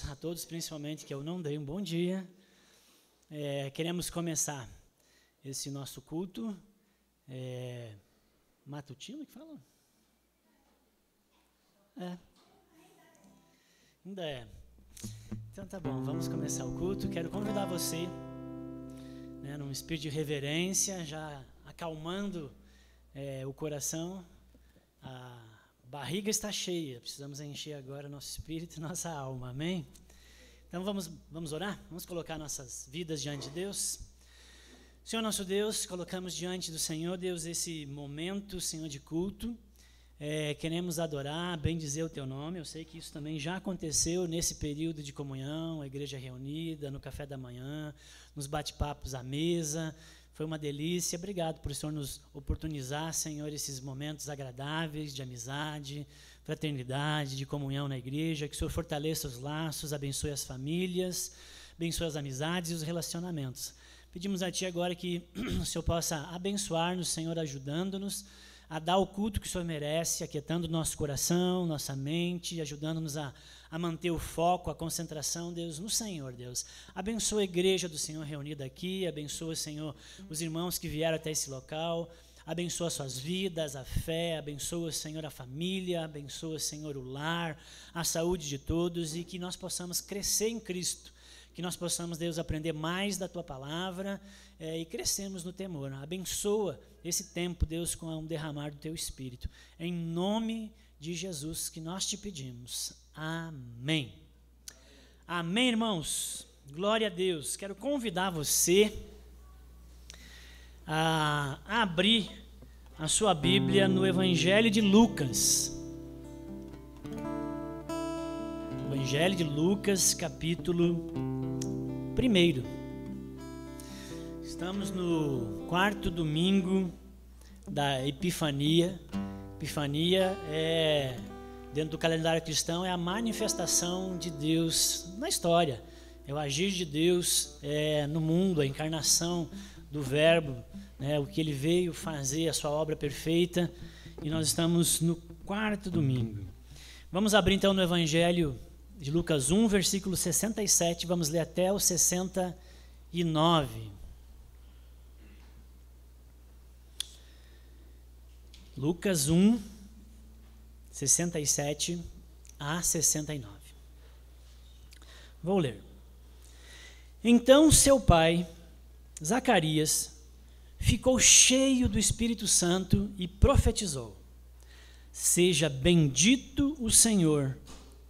a todos principalmente que eu não dei um bom dia. Queremos começar esse nosso culto matutino, que fala? Ainda é. Então tá bom, vamos começar o culto. Quero convidar você, num espírito de reverência, já acalmando o coração. A barriga está cheia, precisamos encher agora nosso espírito e nossa alma, amém? Então vamos orar? Vamos colocar nossas vidas diante de Deus. Senhor nosso Deus, colocamos diante do Senhor, Deus, esse momento, Senhor, de culto. Queremos adorar, bendizer o Teu nome. Eu sei que isso também já aconteceu nesse período de comunhão, a igreja reunida, no café da manhã, nos bate-papos à mesa. Foi uma delícia. Obrigado por o Senhor nos oportunizar, Senhor, esses momentos agradáveis de amizade, fraternidade, de comunhão na igreja. Que o Senhor fortaleça os laços, abençoe as famílias, abençoe as amizades e os relacionamentos. Pedimos a Ti agora que o Senhor possa abençoar-nos, Senhor, ajudando-nos a dar o culto que o Senhor merece, aquietando nosso coração, nossa mente, ajudando-nos a manter o foco, a concentração, Deus, no Senhor, Deus. Abençoa a igreja do Senhor reunida aqui, abençoa, Senhor, os irmãos que vieram até esse local, abençoa suas vidas, a fé, abençoa, Senhor, a família, abençoa, Senhor, o lar, a saúde de todos e que nós possamos crescer em Cristo, que nós possamos, Deus, aprender mais da Tua palavra e crescermos no temor. Abençoa esse tempo, Deus, com um derramar do Teu Espírito. Em nome de Jesus que nós te pedimos. Amém. Amém, irmãos. Glória a Deus. Quero convidar você a abrir a sua Bíblia no Evangelho de Lucas. Evangelho de Lucas, capítulo 1. Estamos no 4º domingo da Epifania. Epifania dentro do calendário cristão, é a manifestação de Deus na história. É o agir de Deus no mundo, a encarnação do Verbo, o que Ele veio fazer, a sua obra perfeita. E nós estamos no 4º domingo. Vamos abrir então no Evangelho de Lucas 1, versículo 67, vamos ler até o 69. Lucas 1, 67 a 69. Vou ler. Então seu pai, Zacarias, ficou cheio do Espírito Santo e profetizou: Seja bendito o Senhor,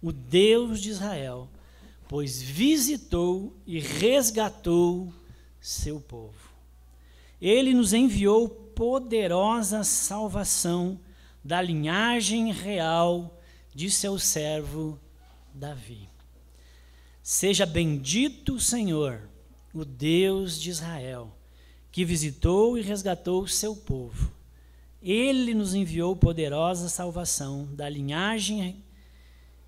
o Deus de Israel, pois visitou e resgatou seu povo. Ele nos enviou poderosa salvação da linhagem real de seu servo Davi. Seja bendito o Senhor, o Deus de Israel, que visitou e resgatou seu povo. Ele nos enviou poderosa salvação da linhagem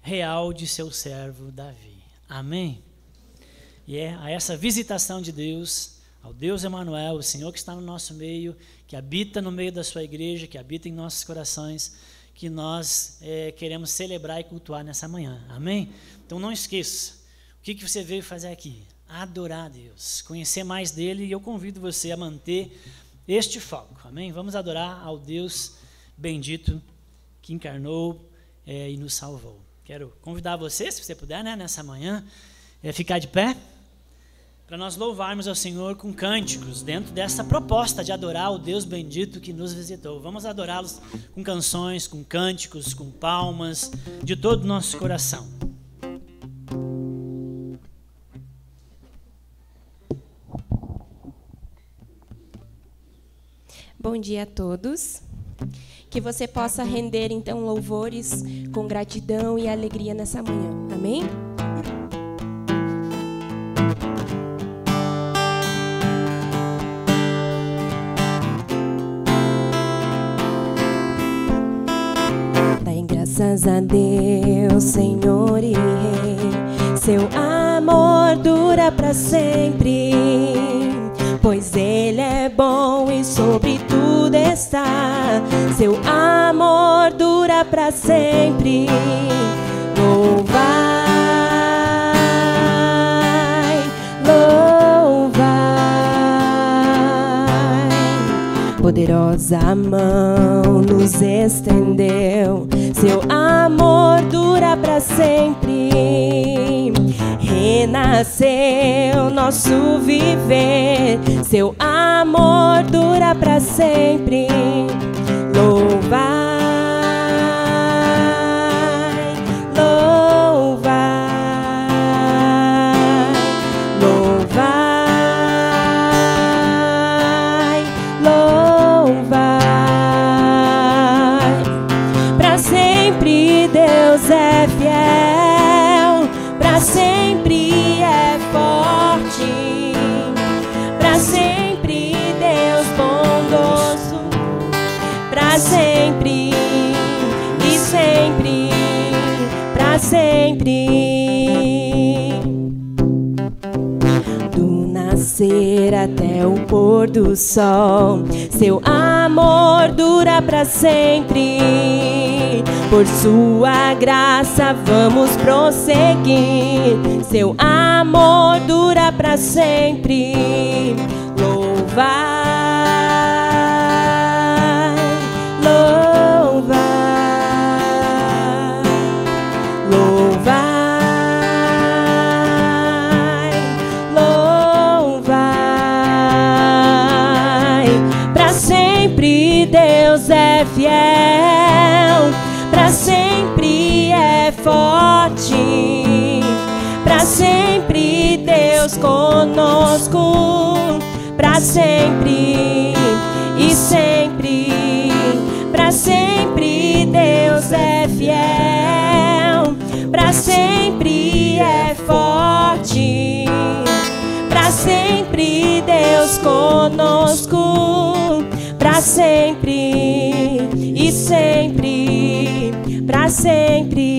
real de seu servo Davi. Amém? E a essa visitação de Deus, ao Deus Emanuel, o Senhor que está no nosso meio, que habita no meio da sua igreja, que habita em nossos corações, que nós queremos celebrar e cultuar nessa manhã. Amém? Então não esqueça, o que você veio fazer aqui? Adorar a Deus, conhecer mais dele, e eu convido você a manter este foco. Amém? Vamos adorar ao Deus bendito que encarnou e nos salvou. Quero convidar você, se você puder, nessa manhã, ficar de pé, para nós louvarmos ao Senhor com cânticos, dentro dessa proposta de adorar o Deus bendito que nos visitou. Vamos adorá-los com canções, com cânticos, com palmas, de todo o nosso coração. Bom dia a todos. Que você possa render, então, louvores com gratidão e alegria nessa manhã. Amém? Dai graças a Deus, Senhor e Rei. Seu amor dura para sempre. Pois Ele é bom e sobre tudo está. Seu amor dura para sempre. Louvai poderosa mão nos estendeu, seu amor dura para sempre. Renasceu nosso viver, seu amor dura para sempre. Louvai, louvai, louvai, louvai. Para sempre Deus é fiel, para sempre é forte, para sempre Deus bondoso, para sempre e sempre, para sempre. Do nascer até o pôr do sol, seu amor dura para sempre. Por sua graça vamos prosseguir, seu amor dura para sempre. Louvai, louvai, louvai, louvai. Para sempre Deus é fiel, para sempre é forte, para sempre Deus conosco, para sempre e sempre, para sempre Deus é fiel, para sempre é forte, para sempre Deus conosco, para sempre e sempre, para sempre.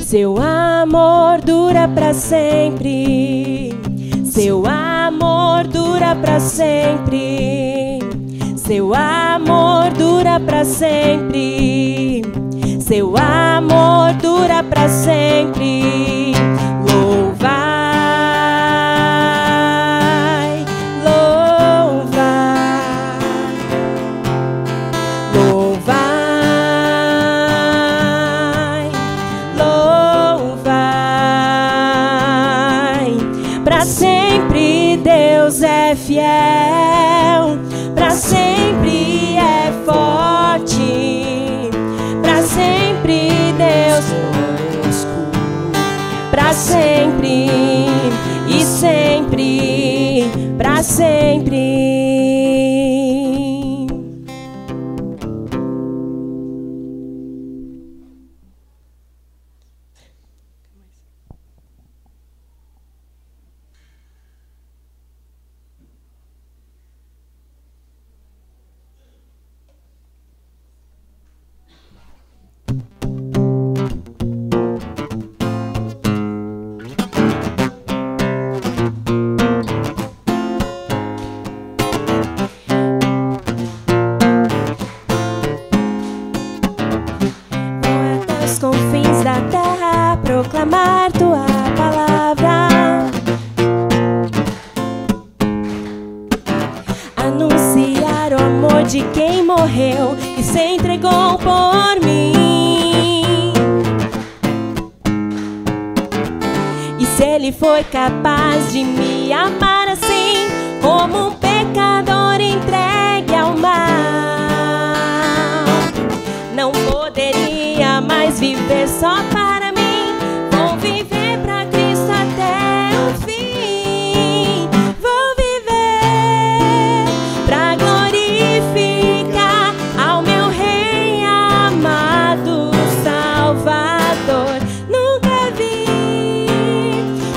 Seu amor dura para sempre, seu amor dura para sempre, seu amor dura para sempre, seu amor dura para sempre. Louvai, louvai, louvai, louvai. Para sempre Deus é fiel, para sempre é forte, para sempre Deus conosco, para sempre e sempre, para sempre. Confins da terra, proclamar tua palavra, anunciar o amor de quem morreu e se entregou por mim. E se ele foi capaz de me amar assim, como um pecador entregue ao mal, não poderia mais viver só para mim. Vou viver pra Cristo até o fim. Vou viver pra glorificar ao meu Rei amado Salvador. Nunca vi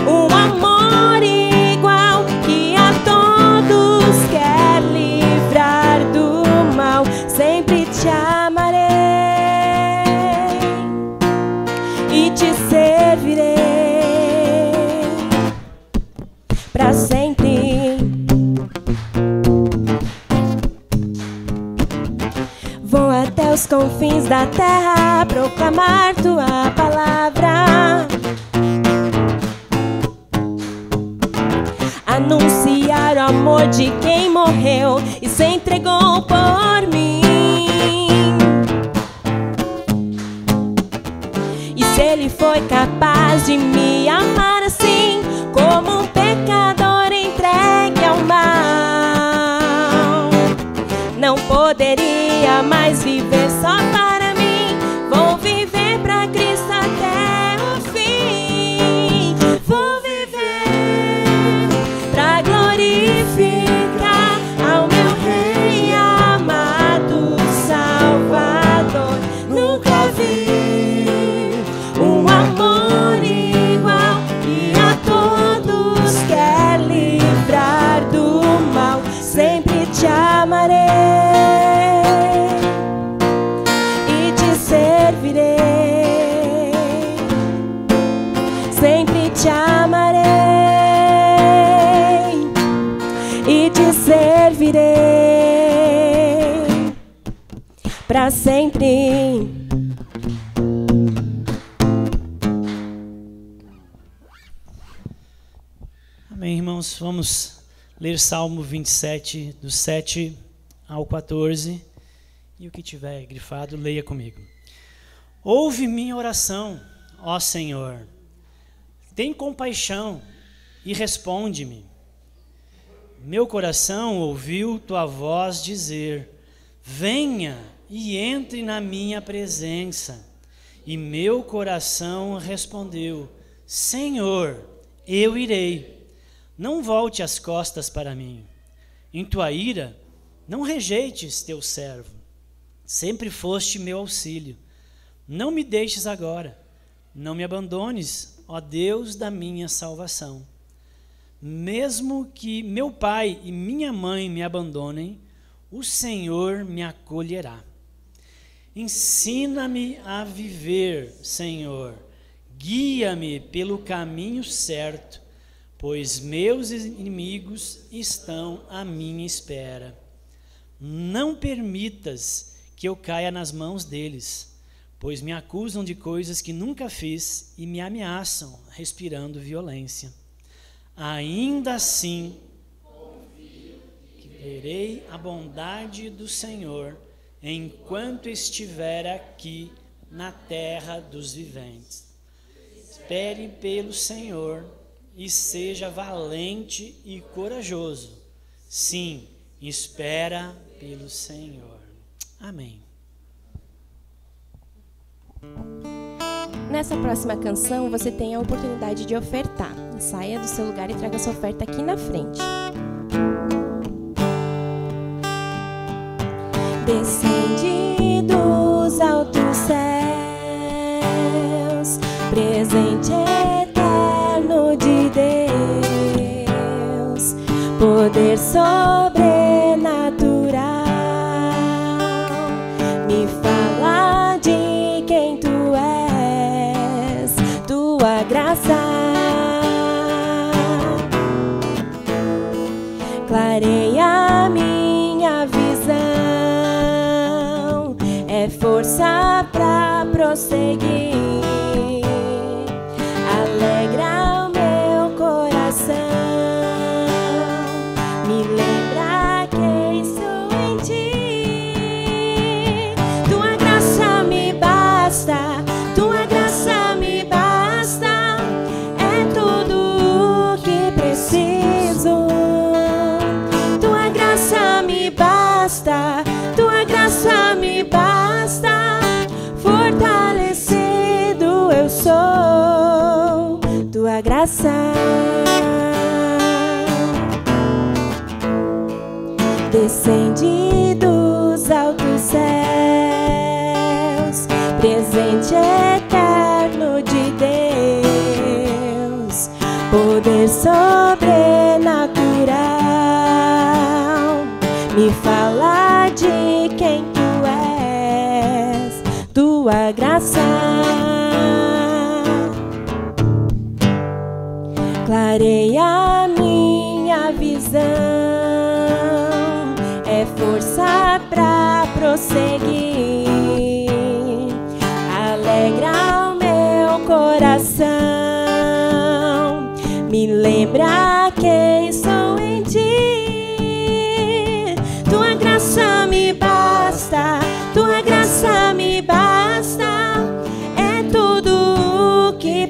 um amor igual, que a todos quer livrar do mal. Sempre te amarei e te servirei para sempre. Vou até os confins da terra proclamar tua palavra, anunciar o amor de quem morreu e se entregou por mim. E se Ele foi capaz de me amar assim, como um pecador entregue ao mal, não poderia mais viver só para mim. Vou viver pra Cristo até o fim. Vou viver pra glorificar ao meu Rei amado Salvador. Nunca vi um amor igual, e a todos quer livrar do mal. Sempre te amarei e te servirei. Sempre te amarei e te servirei pra sempre. Amém, irmãos. Vamos ler Salmo 27, do 7 ao 14. E o que tiver grifado, leia comigo. Ouve minha oração, ó Senhor. Tem compaixão e responde-me. Meu coração ouviu tua voz dizer: venha e entre na minha presença. E meu coração respondeu: Senhor, eu irei. Não volte as costas para mim. Em tua ira, não rejeites teu servo. Sempre foste meu auxílio. Não me deixes agora. Não me abandones, ó Deus da minha salvação. Mesmo que meu pai e minha mãe me abandonem, o Senhor me acolherá. Ensina-me a viver, Senhor. Guia-me pelo caminho certo, pois meus inimigos estão à minha espera. Não permitas que eu caia nas mãos deles, pois me acusam de coisas que nunca fiz e me ameaçam, respirando violência. Ainda assim, que verei a bondade do Senhor enquanto estiver aqui na terra dos viventes. Espere pelo Senhor e seja valente e corajoso. Sim, espera pelo Senhor. Amém. Nessa próxima canção, você tem a oportunidade de ofertar. Saia do seu lugar e traga sua oferta aqui na frente. Descende dos altos céus, presente eterno de Deus, poder sobrenatural, me fala de quem tu és, tua graça clareia minha visão, é força pra prosseguir, alegra o meu coração, me lembra quem sou em ti. Tua graça me basta, tua graça me basta, é tudo o que preciso. Tua graça me basta, tua graça me basta, fortalecido eu sou, tua graça. Descende dos altos céus, presente eterno de Deus, poder sobrenatural, me fala de quem tu és, tua graça clareia minha visão, é força pra prosseguir, alegra o meu coração, me lembra quem sou em ti.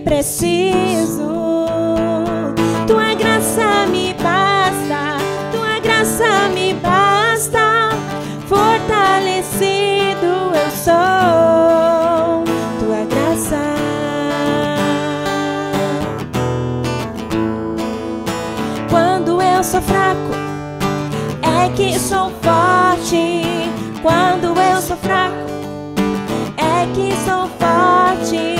preciso. Tua graça me basta, tua graça me basta. Fortalecido eu sou, tua graça. Quando eu sou fraco, é que sou forte. Quando eu sou fraco, é que sou forte.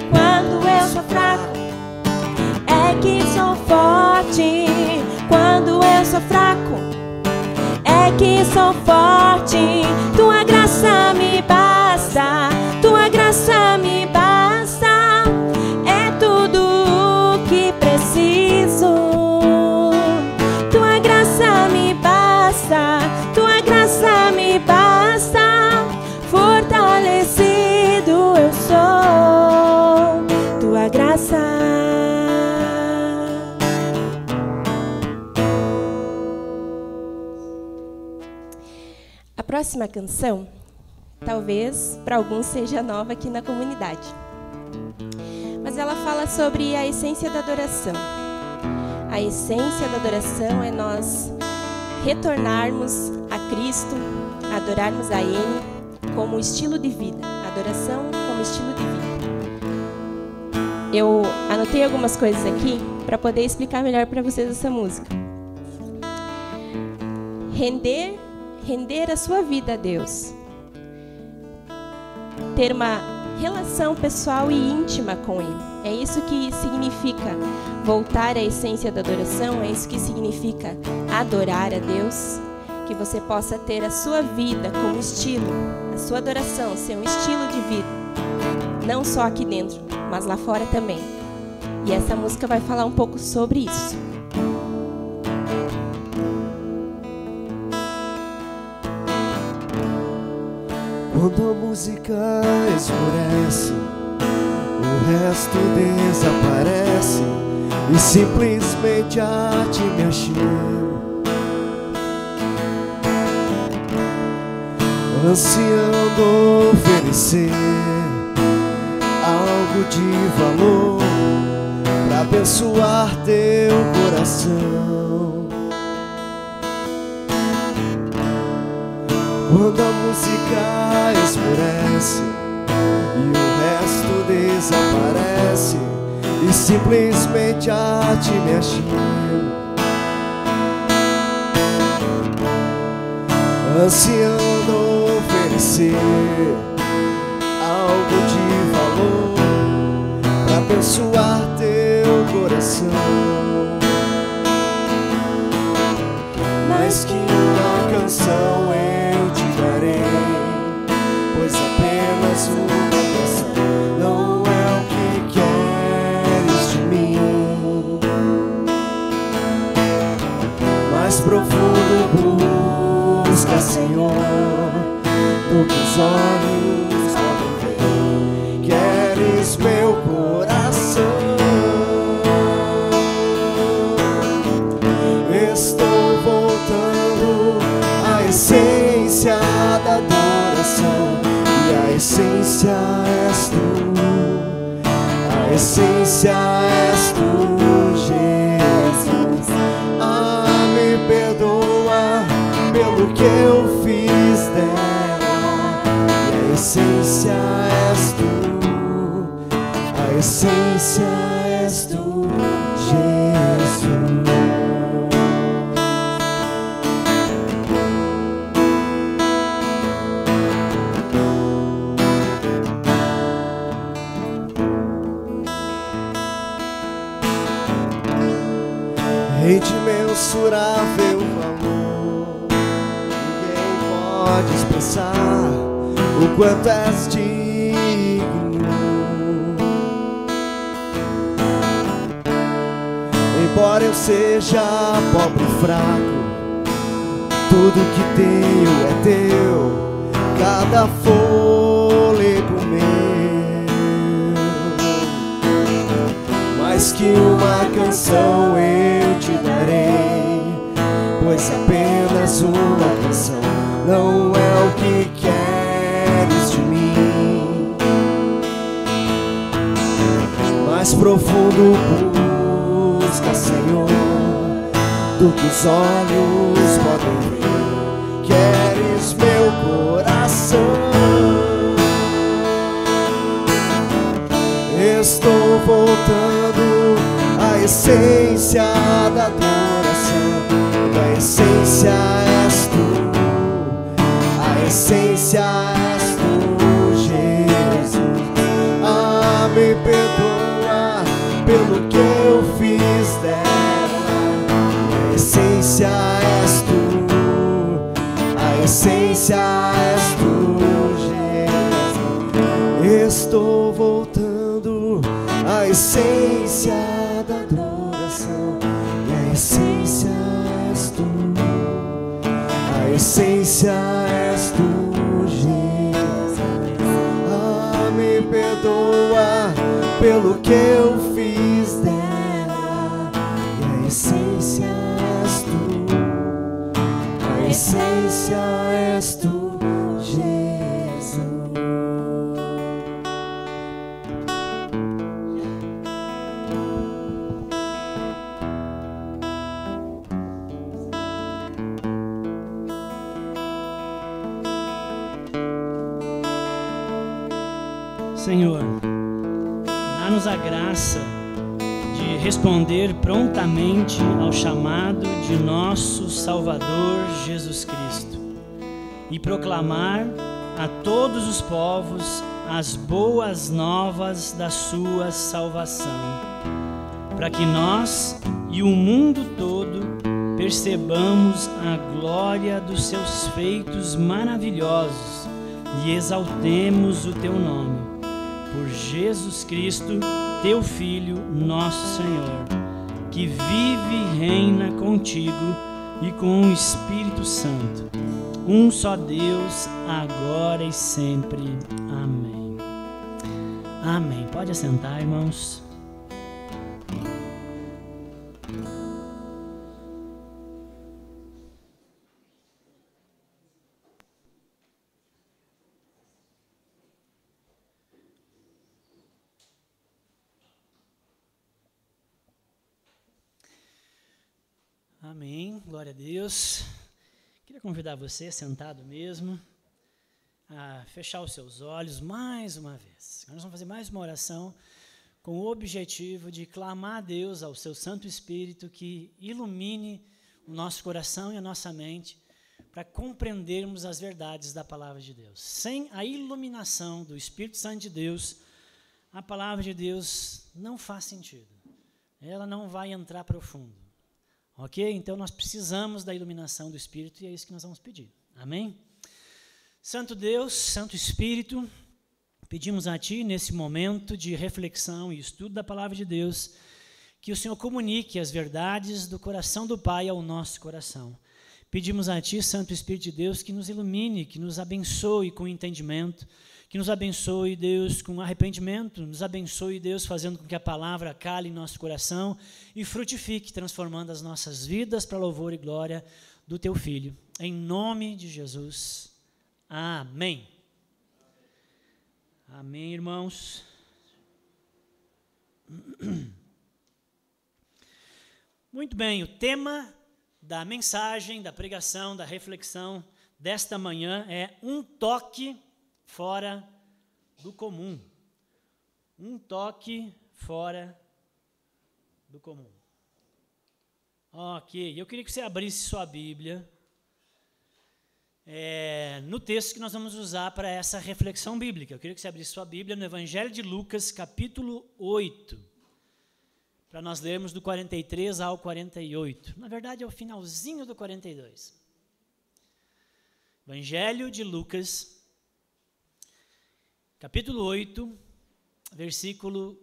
Quando eu sou fraco, é que sou forte. Quando eu sou fraco, é que sou forte. Tua graça me basta, tua graça me basta. É tudo o que preciso. Tua graça me basta, tua graça me basta. Fortalecido eu sou, tua graça. A próxima canção, talvez para alguns seja nova aqui na comunidade, mas ela fala sobre a essência da adoração. A essência da adoração é nós retornarmos a Cristo, adorarmos a Ele como estilo de vida. Adoração como estilo de vida. Eu anotei algumas coisas aqui para poder explicar melhor para vocês essa música. Render a sua vida a Deus. Ter uma relação pessoal e íntima com Ele. É isso que significa voltar à essência da adoração, é isso que significa adorar a Deus. Que você possa ter a sua vida como estilo, a sua adoração ser um estilo de vida. Não só aqui dentro, mas lá fora também. E essa música vai falar um pouco sobre isso. Quando a música esmorece, o resto desaparece e simplesmente a arte me achei, ansiando oferecer algo de valor pra abençoar teu coração. Quando a música esmorece e o resto desaparece e simplesmente a arte me achei, ansiando oferecer algo de valor pra abençoar teu coração. Mais que uma canção eu te darei, pois apenas uma canção não é o que queres de mim. Mais profundo busca, Senhor, do que os olhos podem ver. Queres meu coração. Estou voltando à essência da adoração, e a essência és tu, a essência és tu, Jesus. Ah, me perdoa pelo que eu fiz dela, e a essência és tu, a essência és tu, Jesus. Rei de imensurável valor, ninguém pode expressar o quanto és digno. Embora eu seja pobre e fraco, tudo que tenho é teu, cada fôlego meu. Mais que uma canção eu te darei, pois apenas uma canção não é o que queres de mim. mais profundo busca, Senhor, do que os olhos podem ver. Queres meu coração. Estou voltando à essência da adoração. Da essência és tu, a essência és tu, Jesus. Me perdoa pelo que eu fiz dela. A essência és tu, a essência és tu, Jesus. Estou voltando à essência da adoração. E a essência és tu, a essência és tu, Jesus. Me perdoa pelo que eu fiz dela. E a essência és tu, a essência és tu, Jesus. Senhor, dá-nos a graça de responder prontamente ao chamado de nosso Salvador Jesus Cristo e proclamar a todos os povos as boas novas da sua salvação, para que nós e o mundo todo percebamos a glória dos seus feitos maravilhosos e exaltemos o teu nome. Por Jesus Cristo, teu Filho, nosso Senhor, que vive e reina contigo e com o Espírito Santo, um só Deus, agora e sempre. Amém. Amém. Pode assentar, irmãos. Amém, glória a Deus. Queria convidar você, sentado mesmo, a fechar os seus olhos mais uma vez. Nós vamos fazer mais uma oração com o objetivo de clamar a Deus, ao seu Santo Espírito, que ilumine o nosso coração e a nossa mente para compreendermos as verdades da Palavra de Deus. Sem a iluminação do Espírito Santo de Deus, a Palavra de Deus não faz sentido. Ela não vai entrar profundo. Ok? Então nós precisamos da iluminação do Espírito e é isso que nós vamos pedir. Amém? Santo Deus, Santo Espírito, pedimos a Ti nesse momento de reflexão e estudo da Palavra de Deus, que o Senhor comunique as verdades do coração do Pai ao nosso coração. Pedimos a Ti, Santo Espírito de Deus, que nos ilumine, que nos abençoe com entendimento, que nos abençoe, Deus, com arrependimento, nos abençoe, Deus, fazendo com que a palavra cale em nosso coração e frutifique, transformando as nossas vidas para louvor e glória do Teu Filho. Em nome de Jesus. Amém. Amém, irmãos. Muito bem, o tema da mensagem, da pregação, da reflexão desta manhã é um toque fora do comum. Um toque fora do comum. Ok, eu queria que você abrisse sua Bíblia no texto que nós vamos usar para essa reflexão bíblica. Eu queria que você abrisse sua Bíblia no Evangelho de Lucas, capítulo 8, para nós lermos do 43 ao 48. Na verdade, é o finalzinho do 42. Evangelho de Lucas, capítulo 8, versículo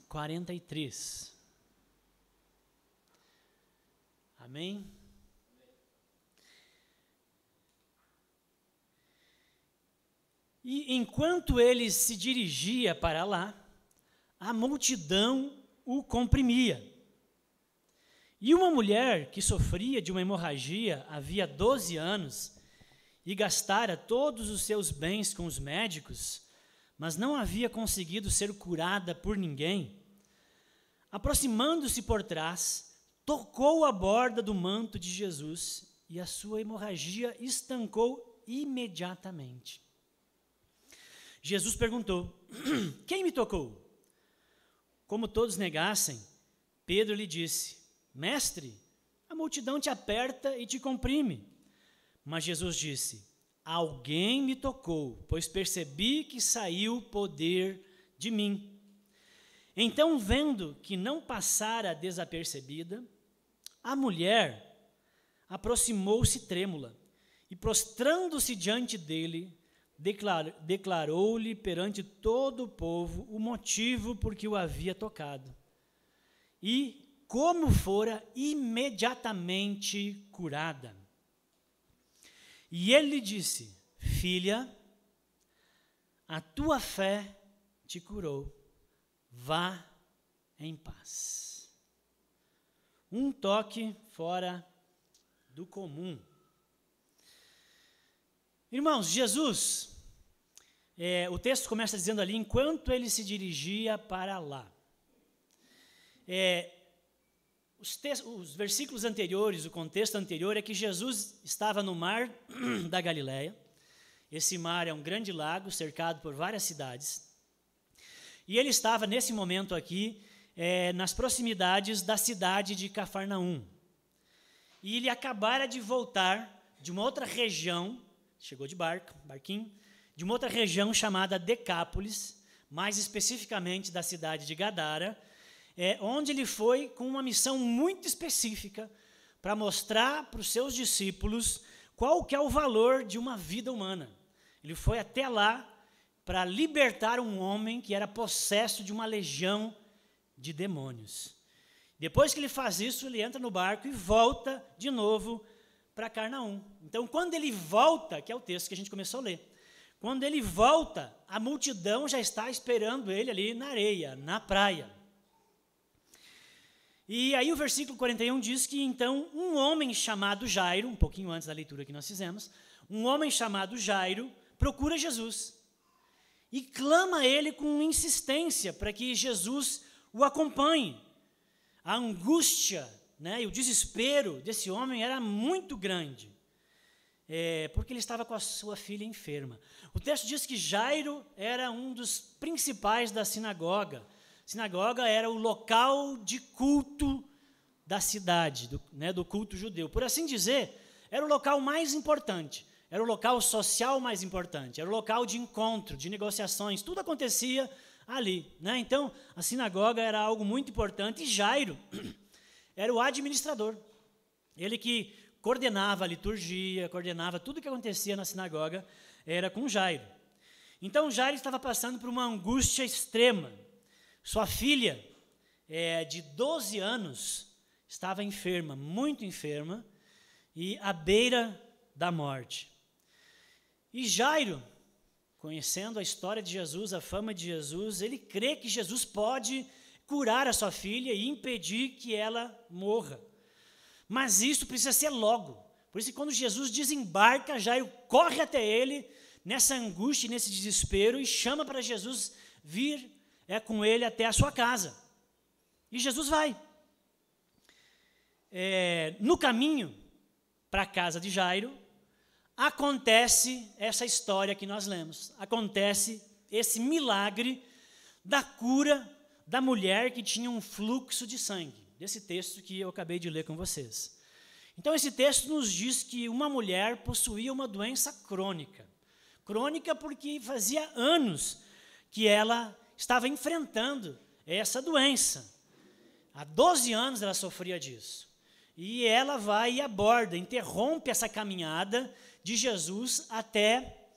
43. Amém? E enquanto ele se dirigia para lá, a multidão o comprimia. E uma mulher que sofria de uma hemorragia havia 12 anos e gastara todos os seus bens com os médicos, mas não havia conseguido ser curada por ninguém, aproximando-se por trás, tocou a borda do manto de Jesus e a sua hemorragia estancou imediatamente. Jesus perguntou: quem me tocou? Como todos negassem, Pedro lhe disse: Mestre, a multidão te aperta e te comprime. Mas Jesus disse: alguém me tocou, pois percebi que saiu poder de mim. Então, vendo que não passara desapercebida, a mulher aproximou-se trêmula e, prostrando-se diante dele, declarou-lhe perante todo o povo o motivo por que o havia tocado e como fora imediatamente curada. E ele lhe disse: filha, a tua fé te curou, vá em paz. Um toque fora do comum. Irmãos, Jesus, o texto começa dizendo ali, enquanto ele se dirigia para lá. Os versículos anteriores, o contexto anterior é que Jesus estava no mar da Galileia. Esse mar é um grande lago cercado por várias cidades. E ele estava, nesse momento aqui, nas proximidades da cidade de Cafarnaum. E ele acabara de voltar de uma outra região, chegou de barquinho, de uma outra região chamada Decápolis, mais especificamente da cidade de Gadara, onde ele foi com uma missão muito específica para mostrar para os seus discípulos qual que é o valor de uma vida humana. Ele foi até lá para libertar um homem que era possesso de uma legião de demônios. Depois que ele faz isso, ele entra no barco e volta de novo para Cafarnaum. Então, quando ele volta, que é o texto que a gente começou a ler, quando ele volta, a multidão já está esperando ele ali na areia, na praia. E aí o versículo 41 diz que, então, um homem chamado Jairo, um pouquinho antes da leitura que nós fizemos, um homem chamado Jairo procura Jesus e clama a ele com insistência para que Jesus o acompanhe. A angústia, e o desespero desse homem era muito grande, porque ele estava com a sua filha enferma. O texto diz que Jairo era um dos principais da sinagoga. Sinagoga era o local de culto da cidade, do culto judeu. Por assim dizer, era o local mais importante, era o local social mais importante, era o local de encontro, de negociações, tudo acontecia ali. Então, a sinagoga era algo muito importante e Jairo era o administrador. Ele que coordenava a liturgia, coordenava tudo o que acontecia na sinagoga, era com Jairo. Então, Jairo estava passando por uma angústia extrema. Sua filha, de 12 anos, estava enferma, muito enferma, e à beira da morte. E Jairo, conhecendo a história de Jesus, a fama de Jesus, ele crê que Jesus pode curar a sua filha e impedir que ela morra. Mas isso precisa ser logo. Por isso que quando Jesus desembarca, Jairo corre até ele, nessa angústia, nesse desespero, e chama para Jesus vir com ele até a sua casa. E Jesus vai. No caminho para a casa de Jairo, acontece essa história que nós lemos. Acontece esse milagre da cura da mulher que tinha um fluxo de sangue. Desse texto que eu acabei de ler com vocês. Então, esse texto nos diz que uma mulher possuía uma doença crônica. Crônica porque fazia anos que ela estava enfrentando essa doença. Há 12 anos ela sofria disso. E ela vai e aborda, interrompe essa caminhada de Jesus até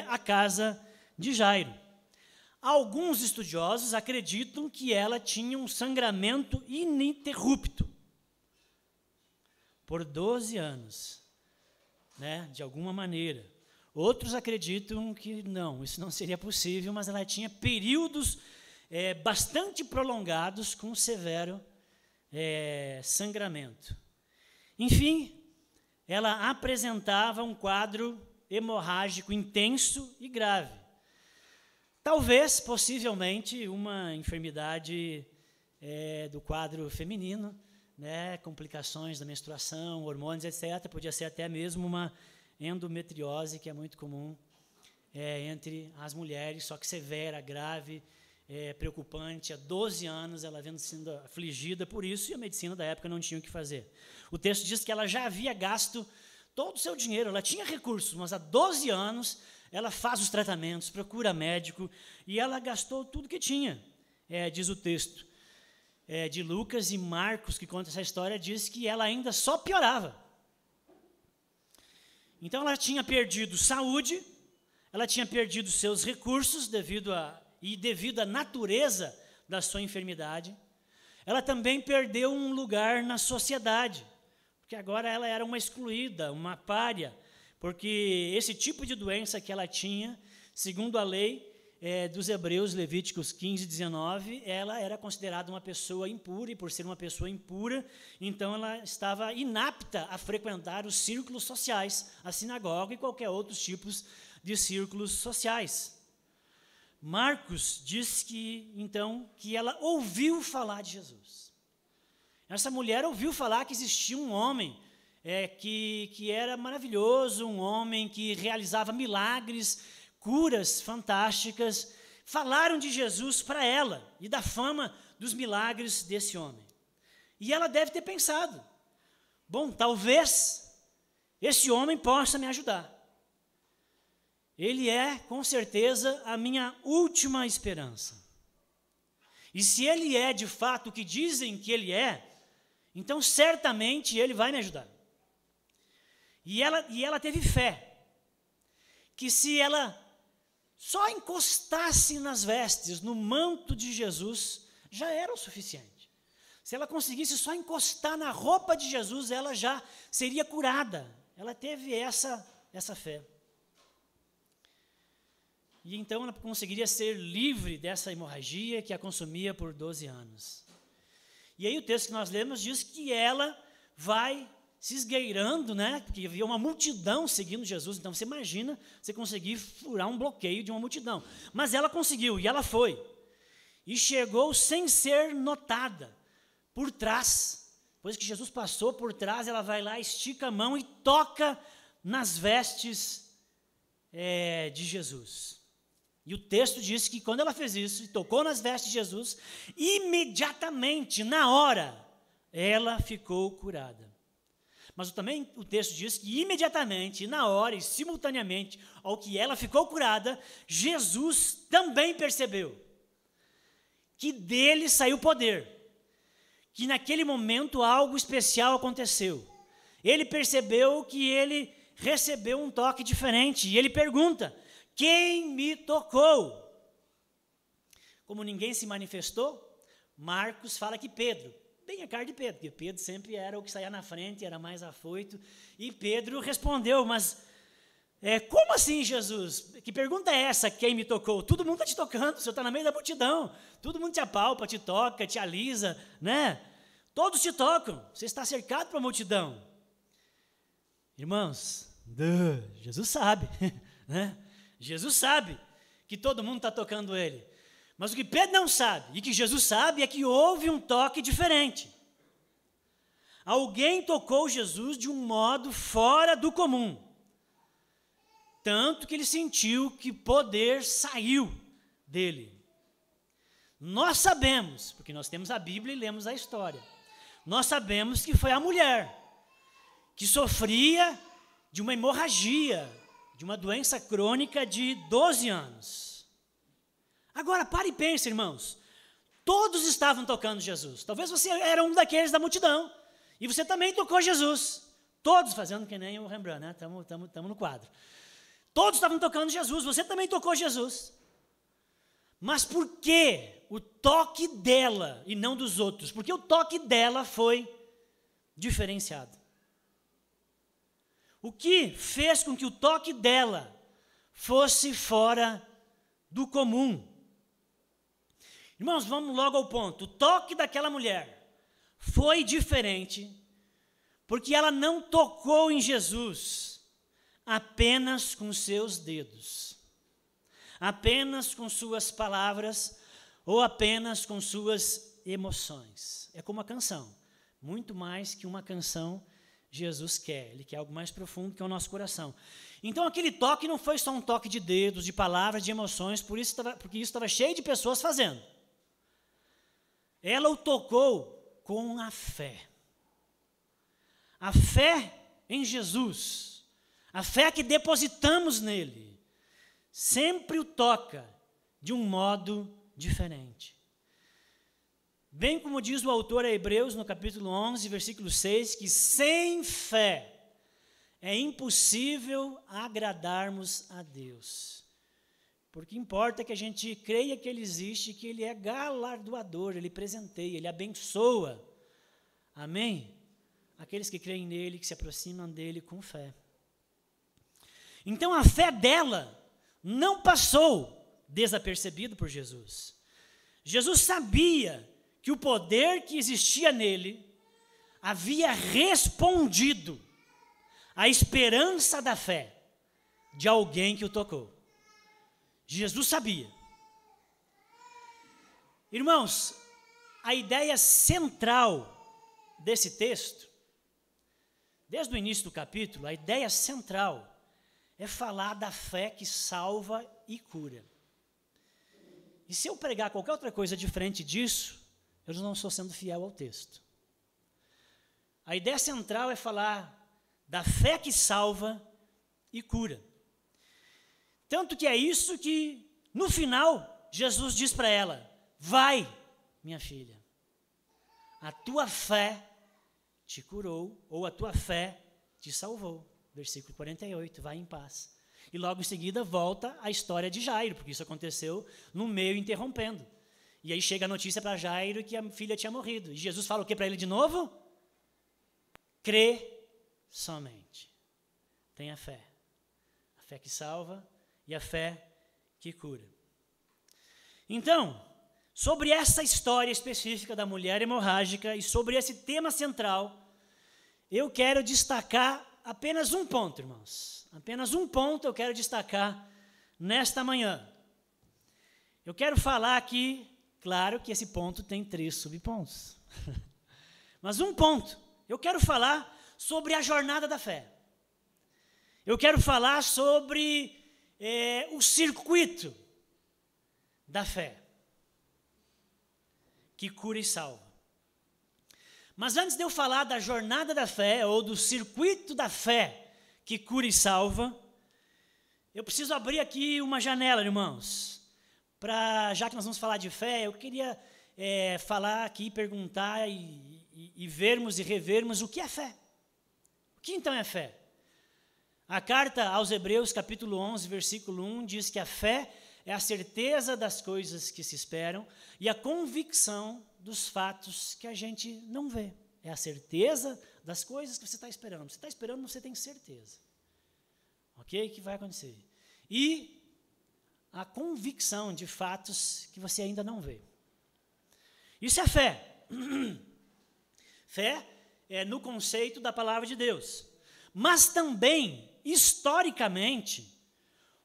a casa de Jairo. Alguns estudiosos acreditam que ela tinha um sangramento ininterrupto por 12 anos, de alguma maneira. Outros acreditam que não, isso não seria possível, mas ela tinha períodos bastante prolongados com severo sangramento. Enfim, ela apresentava um quadro hemorrágico intenso e grave. Talvez, possivelmente, uma enfermidade do quadro feminino, né, complicações da menstruação, hormônios, etc. Podia ser até mesmo uma endometriose, que é muito comum entre as mulheres, só que severa, grave, preocupante. Há 12 anos ela vendo sendo afligida por isso, e a medicina da época não tinha o que fazer. O texto diz que ela já havia gasto todo o seu dinheiro, ela tinha recursos, mas há 12 anos ela faz os tratamentos, procura médico, e ela gastou tudo que tinha, diz o texto. De Lucas e Marcos, que conta essa história, diz que ela ainda só piorava. Então, ela tinha perdido saúde, ela tinha perdido seus recursos devido à natureza da sua enfermidade. Ela também perdeu um lugar na sociedade, porque agora ela era uma excluída, uma pária, porque esse tipo de doença que ela tinha, segundo a lei dos Hebreus, Levíticos 15, 19, ela era considerada uma pessoa impura, e por ser uma pessoa impura, então ela estava inapta a frequentar os círculos sociais, a sinagoga e qualquer outros tipos de círculos sociais. Marcos diz que ela ouviu falar de Jesus. Essa mulher ouviu falar que existia um homem que era maravilhoso, um homem que realizava milagres, curas fantásticas. Falaram de Jesus para ela e da fama dos milagres desse homem. E ela deve ter pensado, bom, talvez esse homem possa me ajudar. Ele é, com certeza, a minha última esperança. E se ele é, de fato, o que dizem que ele é, então certamente ele vai me ajudar. E ela teve fé, que se ela só encostasse nas vestes, no manto de Jesus, já era o suficiente. Se ela conseguisse só encostar na roupa de Jesus, ela já seria curada. Ela teve essa fé. E então ela conseguiria ser livre dessa hemorragia que a consumia por 12 anos. E aí o texto que nós lemos diz que ela vai se esgueirando, né? Porque havia uma multidão seguindo Jesus. Então você imagina você conseguir furar um bloqueio de uma multidão. Mas ela conseguiu, e ela foi. E chegou sem ser notada, por trás. Depois que Jesus passou por trás, ela vai lá, estica a mão e toca nas vestes de Jesus. E o texto diz que quando ela fez isso, e tocou nas vestes de Jesus, imediatamente, na hora, ela ficou curada. Mas também o texto diz que imediatamente, na hora e simultaneamente ao que ela ficou curada, Jesus também percebeu que dele saiu poder, que naquele momento algo especial aconteceu. Ele percebeu que ele recebeu um toque diferente, e ele pergunta: quem me tocou? Como ninguém se manifestou, Marcos fala que Pedro, bem a cara de Pedro, porque Pedro sempre era o que saía na frente, era mais afoito, e Pedro respondeu: mas como assim, Jesus? Que pergunta é essa, quem me tocou? Todo mundo está te tocando, o Senhor está no meio da multidão, todo mundo te apalpa, te toca, te alisa, né? Todos te tocam, você está cercado por uma multidão. Irmãos, Jesus sabe, né? Jesus sabe que todo mundo está tocando ele. Mas o que Pedro não sabe, e que Jesus sabe, é que houve um toque diferente. Alguém tocou Jesus de um modo fora do comum. Tanto que ele sentiu que poder saiu dele. Nós sabemos, porque nós temos a Bíblia e lemos a história. Nós sabemos que foi a mulher que sofria de uma hemorragia, de uma doença crônica de 12 anos. Agora, pare e pense, irmãos. Todos estavam tocando Jesus. Talvez você era um daqueles da multidão. E você também tocou Jesus. Todos fazendo que nem o Rembrandt, né? Estamos no quadro. Todos estavam tocando Jesus. Você também tocou Jesus. Mas por que o toque dela e não dos outros? Porque o toque dela foi diferenciado. O que fez com que o toque dela fosse fora do comum? Irmãos, vamos logo ao ponto. O toque daquela mulher foi diferente porque ela não tocou em Jesus apenas com seus dedos, apenas com suas palavras ou apenas com suas emoções. É como uma canção. Muito mais que uma canção, Jesus quer. Ele quer algo mais profundo, que é o nosso coração. Então, aquele toque não foi só um toque de dedos, de palavras, de emoções, porque isso estava cheio de pessoas fazendo. Ela o tocou com a fé. A fé em Jesus, a fé que depositamos nele, sempre o toca de um modo diferente. Bem como diz o autor a Hebreus, no capítulo 11, versículo 6, que sem fé é impossível agradarmos a Deus. Porque importa que a gente creia que Ele existe, que Ele é galardoador, Ele presenteia, Ele abençoa. Amém? Aqueles que creem nele, que se aproximam dele com fé. Então a fé dela não passou desapercebido por Jesus. Jesus sabia que o poder que existia nele havia respondido à esperança da fé de alguém que o tocou. Jesus sabia. Irmãos, a ideia central desse texto, desde o início do capítulo, a ideia central é falar da fé que salva e cura. E se eu pregar qualquer outra coisa diferente disso, eu não estou sendo fiel ao texto. A ideia central é falar da fé que salva e cura. Tanto que é isso que, no final, Jesus diz para ela: vai, minha filha, a tua fé te curou, ou a tua fé te salvou. Versículo 48, vai em paz. E logo em seguida volta a história de Jairo, porque isso aconteceu no meio interrompendo. E aí chega a notícia para Jairo que a filha tinha morrido. E Jesus fala o que para ele de novo? Crê somente. Tenha fé. A fé que salva e a fé que cura. Então, sobre essa história específica da mulher hemorrágica e sobre esse tema central, eu quero destacar apenas um ponto, irmãos. Apenas um ponto eu quero destacar nesta manhã. Eu quero falar aqui, claro que esse ponto tem 3 subpontos. Mas um ponto, eu quero falar sobre a jornada da fé. Eu quero falar sobre o circuito da fé, que cura e salva. Mas antes de eu falar da jornada da fé, ou do circuito da fé, que cura e salva, eu preciso abrir aqui uma janela, irmãos, já que nós vamos falar de fé, eu queria falar aqui, perguntar e vermos e revermos o que é fé. O que então é fé? A carta aos Hebreus, capítulo 11, versículo 1, diz que a fé é a certeza das coisas que se esperam e a convicção dos fatos que a gente não vê. É a certeza das coisas que você está esperando. Você está esperando, você tem certeza. Ok? Que vai acontecer. E a convicção de fatos que você ainda não vê. Isso é fé. Fé é no conceito da palavra de Deus. Mas também, historicamente,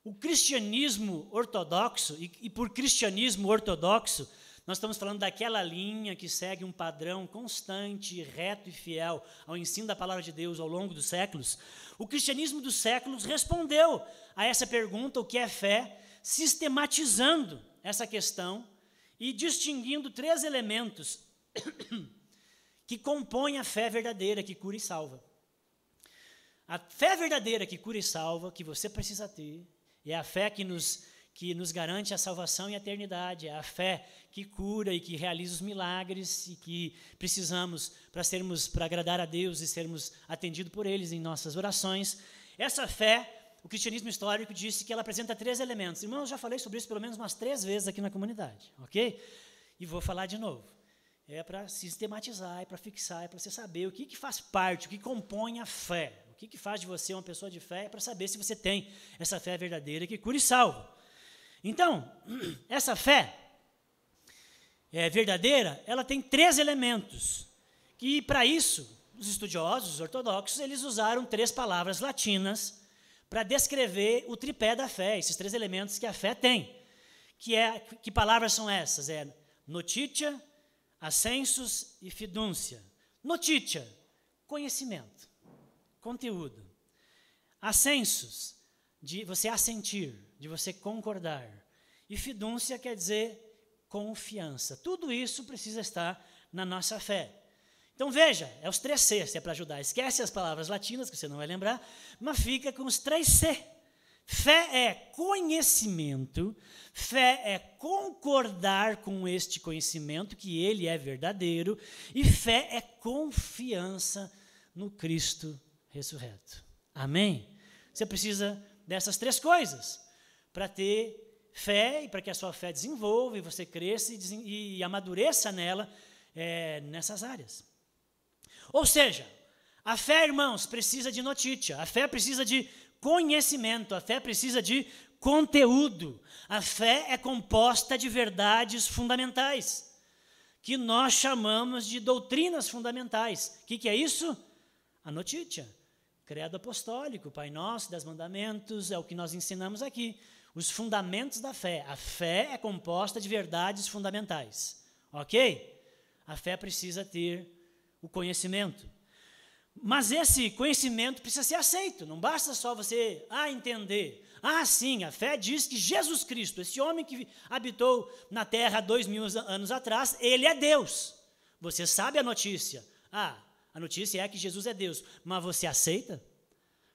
o cristianismo ortodoxo, e por cristianismo ortodoxo, nós estamos falando daquela linha que segue um padrão constante, reto e fiel ao ensino da palavra de Deus ao longo dos séculos. O cristianismo dos séculos respondeu a essa pergunta, o que é fé, sistematizando essa questão e distinguindo 3 elementos que compõem a fé verdadeira que cura e salva. A fé verdadeira que cura e salva, que você precisa ter, é a fé que nos garante a salvação e a eternidade, é a fé que cura e que realiza os milagres e que precisamos para agradar a Deus e sermos atendidos por eles em nossas orações. Essa fé, o cristianismo histórico disse que ela apresenta 3 elementos. Irmãos, eu já falei sobre isso pelo menos umas 3 vezes aqui na comunidade, ok? E vou falar de novo. É para sistematizar, é para fixar, é para você saber o que faz parte, o que compõe a fé. O que faz de você uma pessoa de fé é para saber se você tem essa fé verdadeira que cura e salva. Então, essa fé verdadeira, ela tem 3 elementos, que para isso, os estudiosos, os ortodoxos, eles usaram 3 palavras latinas para descrever o tripé da fé, esses 3 elementos que a fé tem. Que palavras são essas? Notitia, assensus e fidúncia. Notícia, conhecimento, conteúdo. Assensus, de você assentir, de você concordar. E fidúncia quer dizer confiança. Tudo isso precisa estar na nossa fé. Então veja, é os 3 C, se é para ajudar. Esquece as palavras latinas, que você não vai lembrar, mas fica com os 3 C. Fé é conhecimento, fé é concordar com este conhecimento, que ele é verdadeiro, e fé é confiança no Cristo ressurreto. Amém? Você precisa dessas 3 coisas para ter fé e para que a sua fé desenvolva e você cresça e amadureça nela, nessas áreas. Ou seja, a fé, irmãos, precisa de notícia, a fé precisa de conhecimento, a fé precisa de conteúdo. A fé é composta de verdades fundamentais, que nós chamamos de doutrinas fundamentais. O que é isso? A notícia. Credo apostólico, Pai Nosso, 10 mandamentos, é o que nós ensinamos aqui. Os fundamentos da fé. A fé é composta de verdades fundamentais. Ok? A fé precisa ter o conhecimento. Mas esse conhecimento precisa ser aceito. Não basta só você entender. Sim, a fé diz que Jesus Cristo, esse homem que habitou na terra há 2000 anos atrás, ele é Deus. Você sabe a notícia. A notícia é que Jesus é Deus, mas você aceita?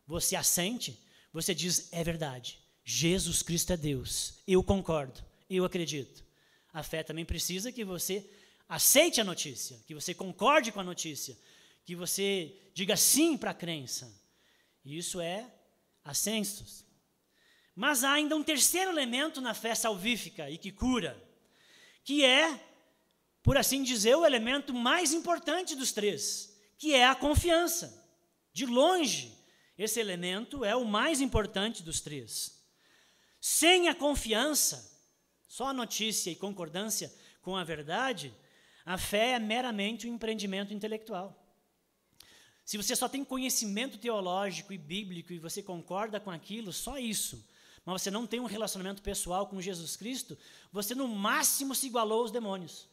Você assente? Você diz, é verdade, Jesus Cristo é Deus, eu concordo, eu acredito. A fé também precisa que você aceite a notícia, que você concorde com a notícia, que você diga sim para a crença. Isso é assensus. Mas há ainda um terceiro elemento na fé salvífica e que cura, que é, por assim dizer, o elemento mais importante dos 3, que é a confiança. De longe, esse elemento é o mais importante dos 3. Sem a confiança, só a notícia e concordância com a verdade, a fé é meramente um empreendimento intelectual. Se você só tem conhecimento teológico e bíblico e você concorda com aquilo, só isso, mas você não tem um relacionamento pessoal com Jesus Cristo, você no máximo se igualou aos demônios.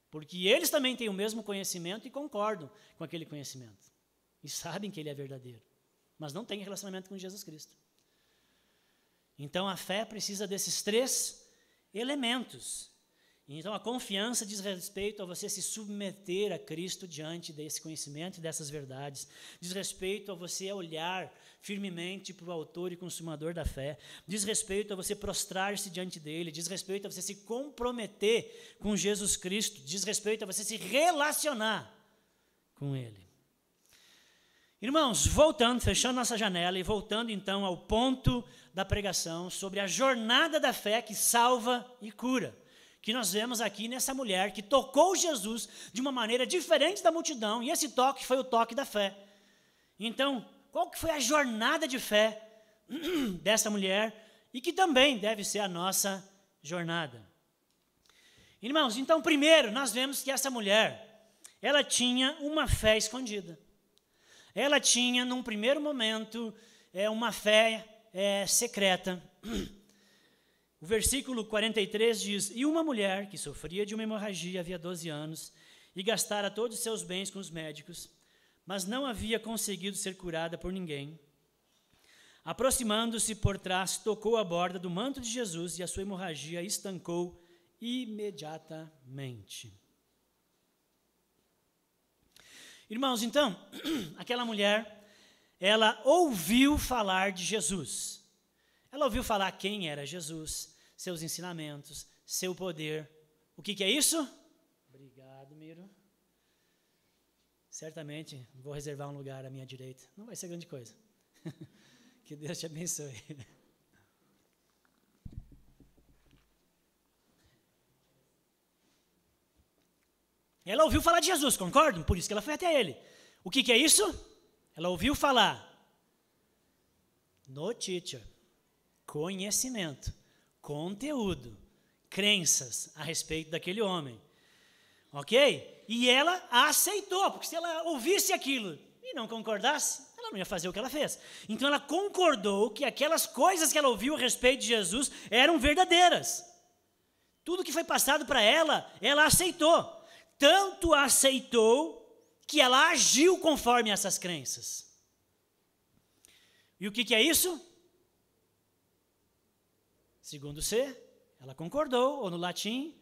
Porque eles também têm o mesmo conhecimento e concordam com aquele conhecimento. E sabem que ele é verdadeiro. Mas não têm relacionamento com Jesus Cristo. Então a fé precisa desses 3 elementos. Então a confiança diz respeito a você se submeter a Cristo diante desse conhecimento e dessas verdades. Diz respeito a você olhar firmemente para o autor e consumador da fé. Diz respeito a você prostrar-se diante dele. Diz respeito a você se comprometer com Jesus Cristo. Diz respeito a você se relacionar com ele. Irmãos, voltando, fechando nossa janela e voltando então ao ponto da pregação sobre a jornada da fé que salva e cura, que nós vemos aqui nessa mulher que tocou Jesus de uma maneira diferente da multidão, e esse toque foi o toque da fé. Então, qual que foi a jornada de fé dessa mulher e que também deve ser a nossa jornada? Irmãos, então primeiro nós vemos que essa mulher, ela tinha uma fé escondida. Ela tinha, num primeiro momento, uma fé secreta. O versículo 43 diz, e uma mulher que sofria de uma hemorragia havia 12 anos e gastara todos os seus bens com os médicos, mas não havia conseguido ser curada por ninguém. Aproximando-se por trás, tocou a borda do manto de Jesus e a sua hemorragia estancou imediatamente. Irmãos, então, aquela mulher, ela ouviu falar de Jesus. Ela ouviu falar quem era Jesus, seus ensinamentos, seu poder. O que é isso? Obrigado, Miro. Certamente vou reservar um lugar à minha direita. Não vai ser grande coisa. Que Deus te abençoe. Ela ouviu falar de Jesus, concordam? Por isso que ela foi até ele. O que é isso? Ela ouviu falar. Notícia, conhecimento, conteúdo, crenças a respeito daquele homem. Ok? E ela aceitou, porque se ela ouvisse aquilo e não concordasse, ela não ia fazer o que ela fez. Então ela concordou que aquelas coisas que ela ouviu a respeito de Jesus eram verdadeiras. Tudo que foi passado para ela, ela aceitou. tanto a aceitou que ela agiu conforme essas crenças. E o que é isso? Segundo C, ela concordou, ou no latim,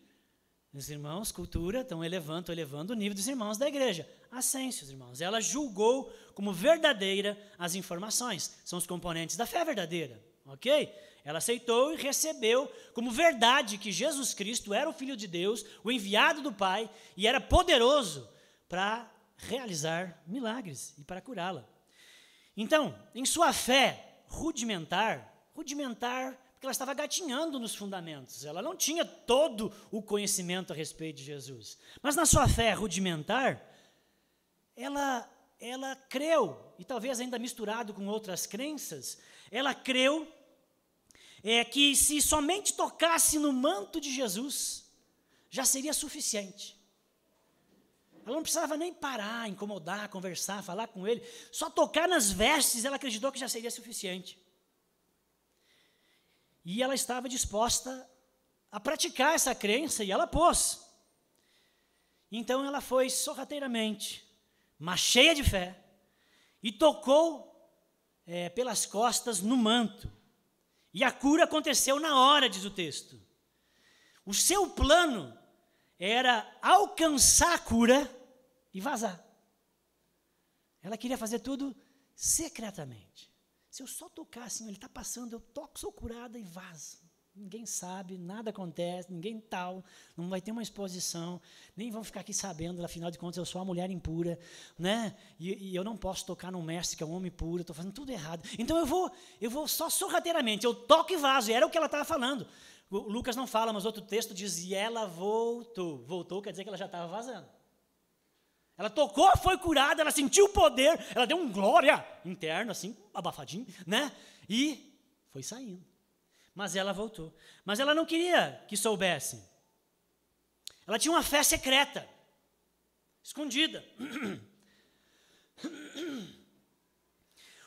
os irmãos, cultura, estão elevando o nível dos irmãos da igreja. Ascensios, irmãos. Ela julgou como verdadeira as informações. São os componentes da fé verdadeira, ok? Ela aceitou e recebeu como verdade que Jesus Cristo era o Filho de Deus, o enviado do Pai, e era poderoso para realizar milagres e para curá-la. Então, em sua fé rudimentar, porque ela estava gatinhando nos fundamentos, ela não tinha todo o conhecimento a respeito de Jesus. Mas na sua fé rudimentar, ela creu, e talvez ainda misturado com outras crenças, ela creu que se somente tocasse no manto de Jesus, já seria suficiente. Ela não precisava nem parar, incomodar, conversar, falar com ele. Só tocar nas vestes, ela acreditou que já seria suficiente. E ela estava disposta a praticar essa crença, e ela pôs. Então ela foi sorrateiramente, mas cheia de fé, e tocou pelas costas no manto. E a cura aconteceu na hora, diz o texto. O seu plano era alcançar a cura e vazar. Ela queria fazer tudo secretamente. Se eu só tocar assim, ele está passando, eu toco, sou curada e vazo. Ninguém sabe, nada acontece, ninguém tal, não vai ter uma exposição, nem vão ficar aqui sabendo, afinal de contas eu sou uma mulher impura, né? E eu não posso tocar num mestre que é um homem puro, estou fazendo tudo errado. Então eu vou só sorrateiramente, eu toco e vazo, e era o que ela estava falando. O Lucas não fala, mas outro texto diz, e ela voltou. Voltou quer dizer que ela já estava vazando. Ela tocou, foi curada, ela sentiu o poder, ela deu um glória interno, assim, abafadinho, né? E foi saindo. Mas ela voltou. Mas ela não queria que soubessem. Ela tinha uma fé secreta, escondida.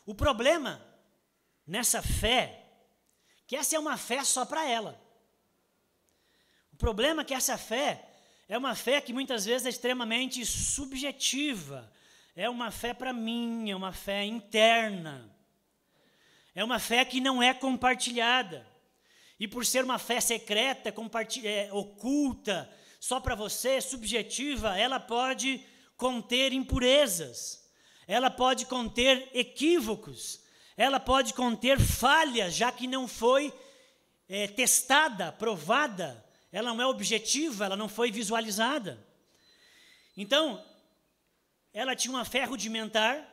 O problema nessa fé, que essa é uma fé só para ela. O problema é que essa fé é uma fé que muitas vezes é extremamente subjetiva. É uma fé para mim, é uma fé interna. É uma fé que não é compartilhada. E por ser uma fé secreta, oculta, só para você, subjetiva, ela pode conter impurezas, ela pode conter equívocos, ela pode conter falhas, já que não foi testada, provada, ela não é objetiva, ela não foi visualizada. Então, ela tinha uma fé rudimentar,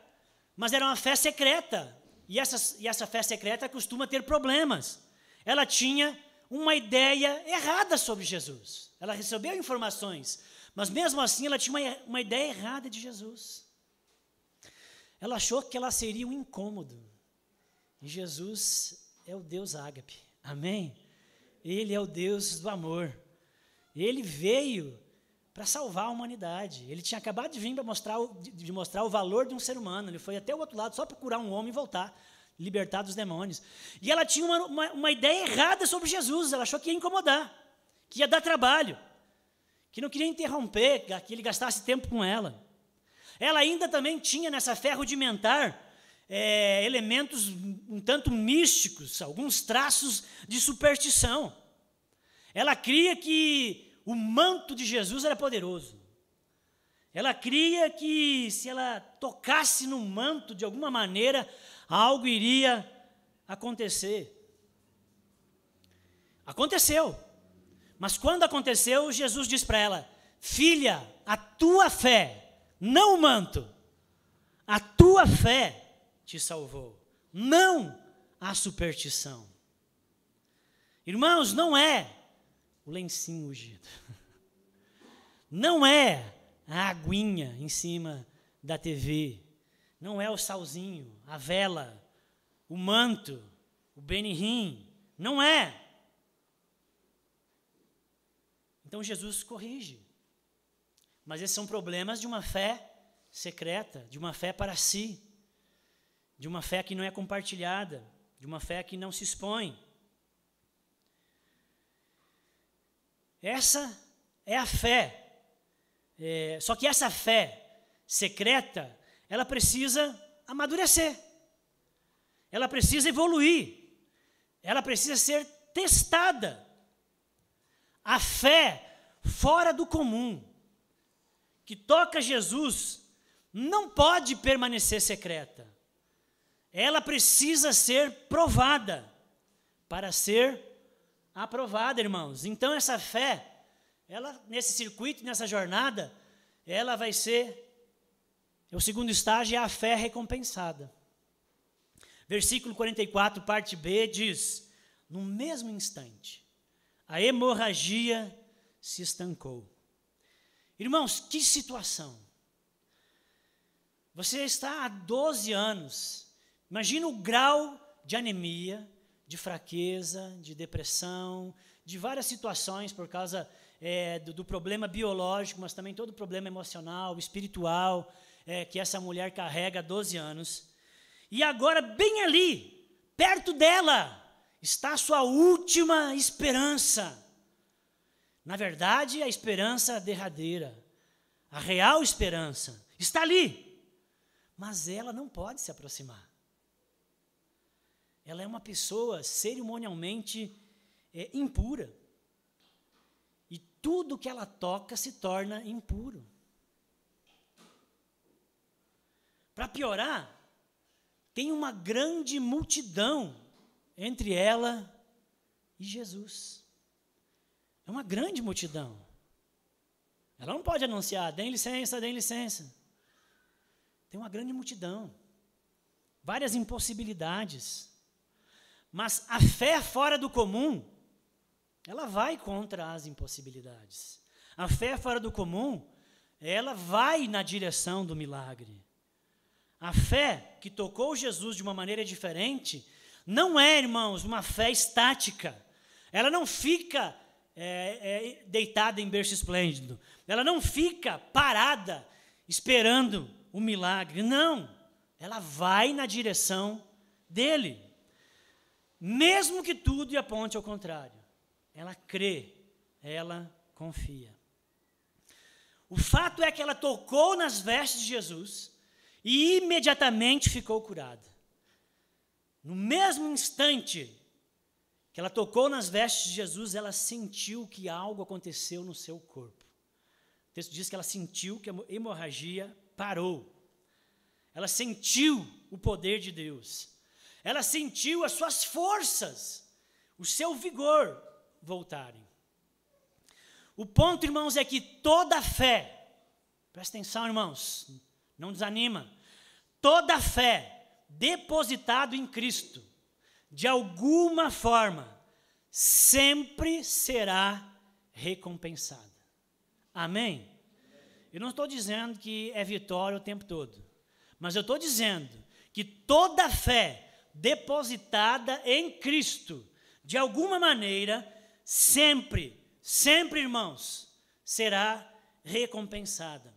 mas era uma fé secreta, e essa fé secreta costuma ter problemas. Ela tinha uma ideia errada sobre Jesus. Ela recebeu informações, mas mesmo assim ela tinha uma ideia errada de Jesus. Ela achou que ela seria um incômodo. E Jesus é o Deus ágape. Amém? Ele é o Deus do amor. Ele veio para salvar a humanidade. Ele tinha acabado de vir para mostrar o valor de um ser humano. Ele foi até o outro lado só para curar um homem e voltar, libertar dos demônios. E ela tinha uma ideia errada sobre Jesus. Ela achou que ia incomodar, que ia dar trabalho, que não queria interromper, que ele gastasse tempo com ela. Ela ainda também tinha nessa fé rudimentar elementos um tanto místicos, alguns traços de superstição. Ela cria que o manto de Jesus era poderoso. Ela cria que se ela tocasse no manto de alguma maneira, algo iria acontecer. Aconteceu. Mas quando aconteceu, Jesus disse para ela, filha, a tua fé, não o manto, a tua fé te salvou, não a superstição. Irmãos, não é o lencinho ungido, não é a aguinha em cima da TV, não é o salzinho, a vela, o manto, o benihim, não é. Então Jesus corrige. Mas esses são problemas de uma fé secreta, de uma fé para si, de uma fé que não é compartilhada, de uma fé que não se expõe. Essa é a fé Só que essa fé secreta, ela precisa amadurecer. Ela precisa evoluir. Ela precisa ser testada. A fé fora do comum, que toca Jesus, não pode permanecer secreta. Ela precisa ser provada para ser aprovada, irmãos. Então, essa fé, ela, nesse circuito, nessa jornada, ela vai ser, o segundo estágio é a fé recompensada. Versículo 44, parte B, diz: no mesmo instante, a hemorragia se estancou. Irmãos, que situação! Você está há 12 anos, imagina o grau de anemia, de fraqueza, de depressão, de várias situações por causa do problema biológico, mas também todo o problema emocional, espiritual, que essa mulher carrega há 12 anos. E agora, bem ali, perto dela, está a sua última esperança. Na verdade, a esperança derradeira, a real esperança, está ali. Mas ela não pode se aproximar. Ela é uma pessoa cerimonialmente impura. E tudo que ela toca se torna impuro. Para piorar, tem uma grande multidão entre ela e Jesus. É uma grande multidão. Ela não pode anunciar, deem licença, deem licença. Tem uma grande multidão. Várias impossibilidades. Mas a fé fora do comum, ela vai contra as impossibilidades. A fé fora do comum, ela vai na direção do milagre. A fé que tocou Jesus de uma maneira diferente, não é, irmãos, uma fé estática. Ela não fica deitada em berço esplêndido. Ela não fica parada esperando o milagre. Não, ela vai na direção dele. Mesmo que tudo aponte ao contrário. Ela crê, ela confia. O fato é que ela tocou nas vestes de Jesus e imediatamente ficou curada. No mesmo instante que ela tocou nas vestes de Jesus, ela sentiu que algo aconteceu no seu corpo. O texto diz que ela sentiu que a hemorragia parou. Ela sentiu o poder de Deus. Ela sentiu as suas forças, o seu vigor voltarem. O ponto, irmãos, é que toda fé, presta atenção, irmãos, não desanima, toda fé depositada em Cristo, de alguma forma, sempre será recompensada. Amém? Eu não estou dizendo que é vitória o tempo todo, mas eu estou dizendo que toda fé depositada em Cristo, de alguma maneira, sempre, irmãos, será recompensada.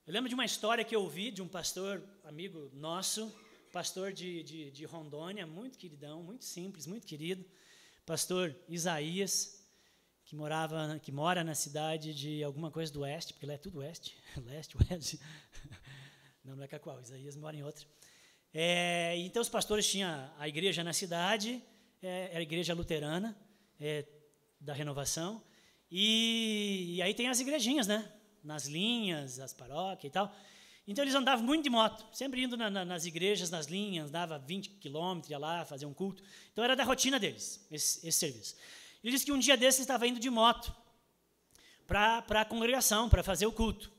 Eu lembro de uma história que eu ouvi de um pastor, amigo nosso, pastor de Rondônia, muito queridão, muito simples, muito querido, pastor Isaías, que mora na cidade de alguma coisa do oeste, porque lá é tudo oeste, leste, oeste, não é Cacoal, Isaías mora em outra. Então os pastores tinham a igreja na cidade, era a igreja luterana, da Renovação, e aí tem as igrejinhas, né? Nas linhas, as paróquias e tal. Então eles andavam muito de moto, sempre indo nas igrejas, nas linhas, dava 20 quilômetros, ia lá fazer um culto. Então era da rotina deles, esse serviço. Ele disse que um dia desses estava indo de moto para a congregação, para fazer o culto.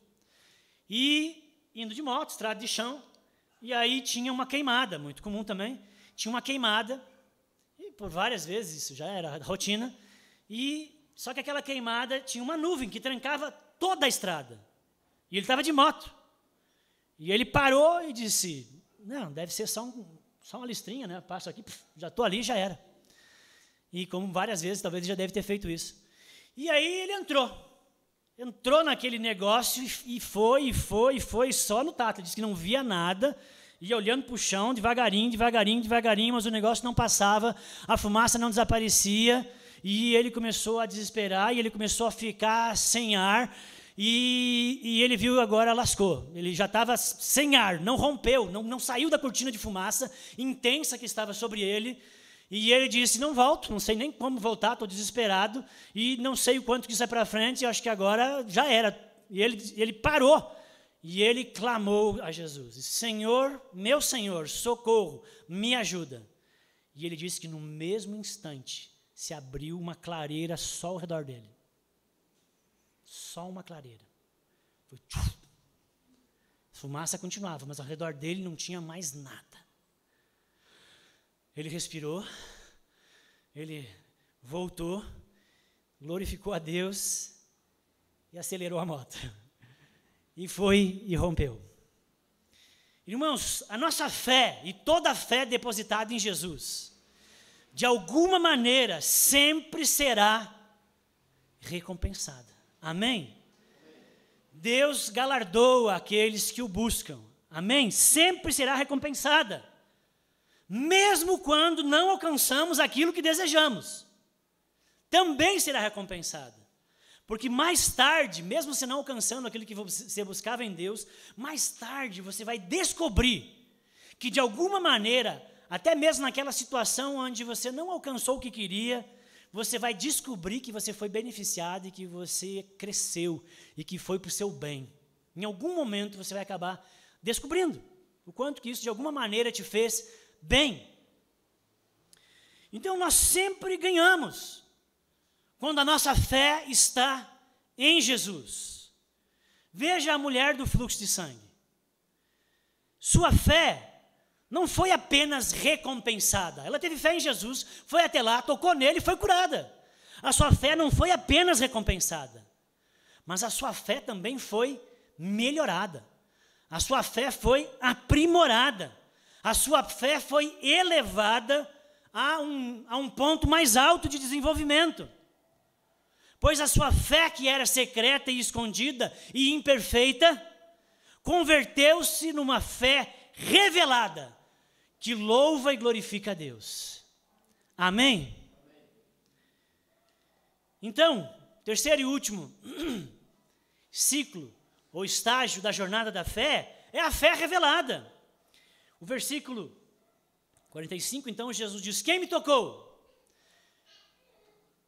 E indo de moto, estrada de chão, e aí tinha uma queimada, muito comum também, tinha uma queimada, e por várias vezes, isso já era rotina, só que aquela queimada tinha uma nuvem que trancava toda a estrada, e ele estava de moto, e ele parou e disse, não, deve ser só uma listrinha, né? Passo aqui, já estou ali, já era. E como várias vezes, talvez ele já deve ter feito isso. E aí ele entrou naquele negócio e foi só no tato. Ele disse que não via nada, ia olhando para o chão, devagarinho, mas o negócio não passava, a fumaça não desaparecia, e ele começou a desesperar, e ele começou a ficar sem ar, e ele viu agora, lascou. Ele já estava sem ar, não rompeu, não saiu da cortina de fumaça intensa que estava sobre ele, e ele disse, não volto, não sei nem como voltar, estou desesperado, e não sei o quanto que isso é para frente, eu acho que agora já era. E ele parou, e ele clamou a Jesus, Senhor, meu Senhor, socorro, me ajuda. E ele disse que no mesmo instante se abriu uma clareira só ao redor dele. Só uma clareira. Foi, a fumaça continuava, mas ao redor dele não tinha mais nada. Ele respirou, ele voltou, glorificou a Deus e acelerou a moto. E foi e rompeu. Irmãos, a nossa fé e toda a fé depositada em Jesus, de alguma maneira, sempre será recompensada. Amém? Deus galardoa aqueles que o buscam. Amém? Sempre será recompensada. Mesmo quando não alcançamos aquilo que desejamos, também será recompensada. Porque mais tarde, mesmo você não alcançando aquilo que você buscava em Deus, mais tarde você vai descobrir que de alguma maneira, até mesmo naquela situação onde você não alcançou o que queria, você vai descobrir que você foi beneficiado e que você cresceu e que foi para o seu bem. Em algum momento você vai acabar descobrindo o quanto que isso de alguma maneira te fez bem. Então nós sempre ganhamos quando a nossa fé está em Jesus. Veja a mulher do fluxo de sangue. Sua fé não foi apenas recompensada. Ela teve fé em Jesus, foi até lá, tocou nele e foi curada. A sua fé não foi apenas recompensada, mas a sua fé também foi melhorada. A sua fé foi aprimorada. A sua fé foi elevada a um ponto mais alto de desenvolvimento. Pois a sua fé, que era secreta e escondida e imperfeita, converteu-se numa fé revelada, que louva e glorifica a Deus. Amém? Então, terceiro e último ciclo, ou estágio da jornada da fé, é a fé revelada. O versículo 45, então, Jesus diz, quem me tocou?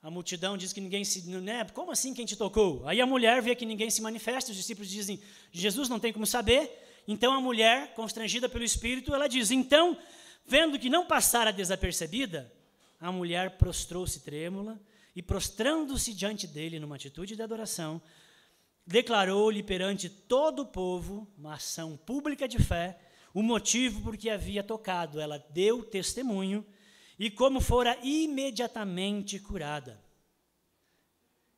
A multidão diz que ninguém se... Né? Como assim quem te tocou? Aí a mulher vê que ninguém se manifesta, os discípulos dizem, Jesus não tem como saber. Então a mulher, constrangida pelo Espírito, ela diz, então, vendo que não passara desapercebida, a mulher prostrou-se trêmula e prostrando-se diante dele numa atitude de adoração, declarou-lhe perante todo o povo, uma ação pública de fé, o motivo por que havia tocado. Ela deu testemunho e como fora imediatamente curada.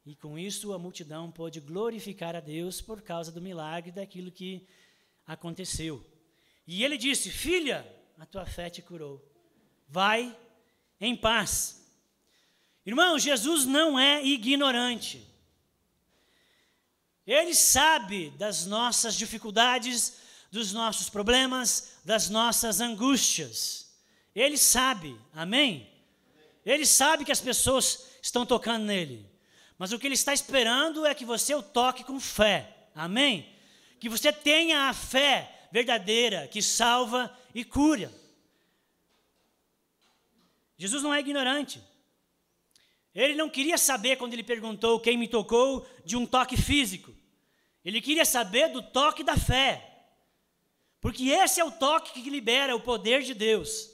E com isso a multidão pôde glorificar a Deus por causa do milagre daquilo que aconteceu. E ele disse, filha, a tua fé te curou. Vai em paz. Irmão, Jesus não é ignorante. Ele sabe das nossas dificuldades, dos nossos problemas, das nossas angústias. Ele sabe, amém? Ele sabe que as pessoas estão tocando nele. Mas o que ele está esperando é que você o toque com fé, amém? Que você tenha a fé verdadeira, que salva e cura. Jesus não é ignorante. Ele não queria saber, quando ele perguntou quem me tocou, de um toque físico. Ele queria saber do toque da fé. Porque esse é o toque que libera o poder de Deus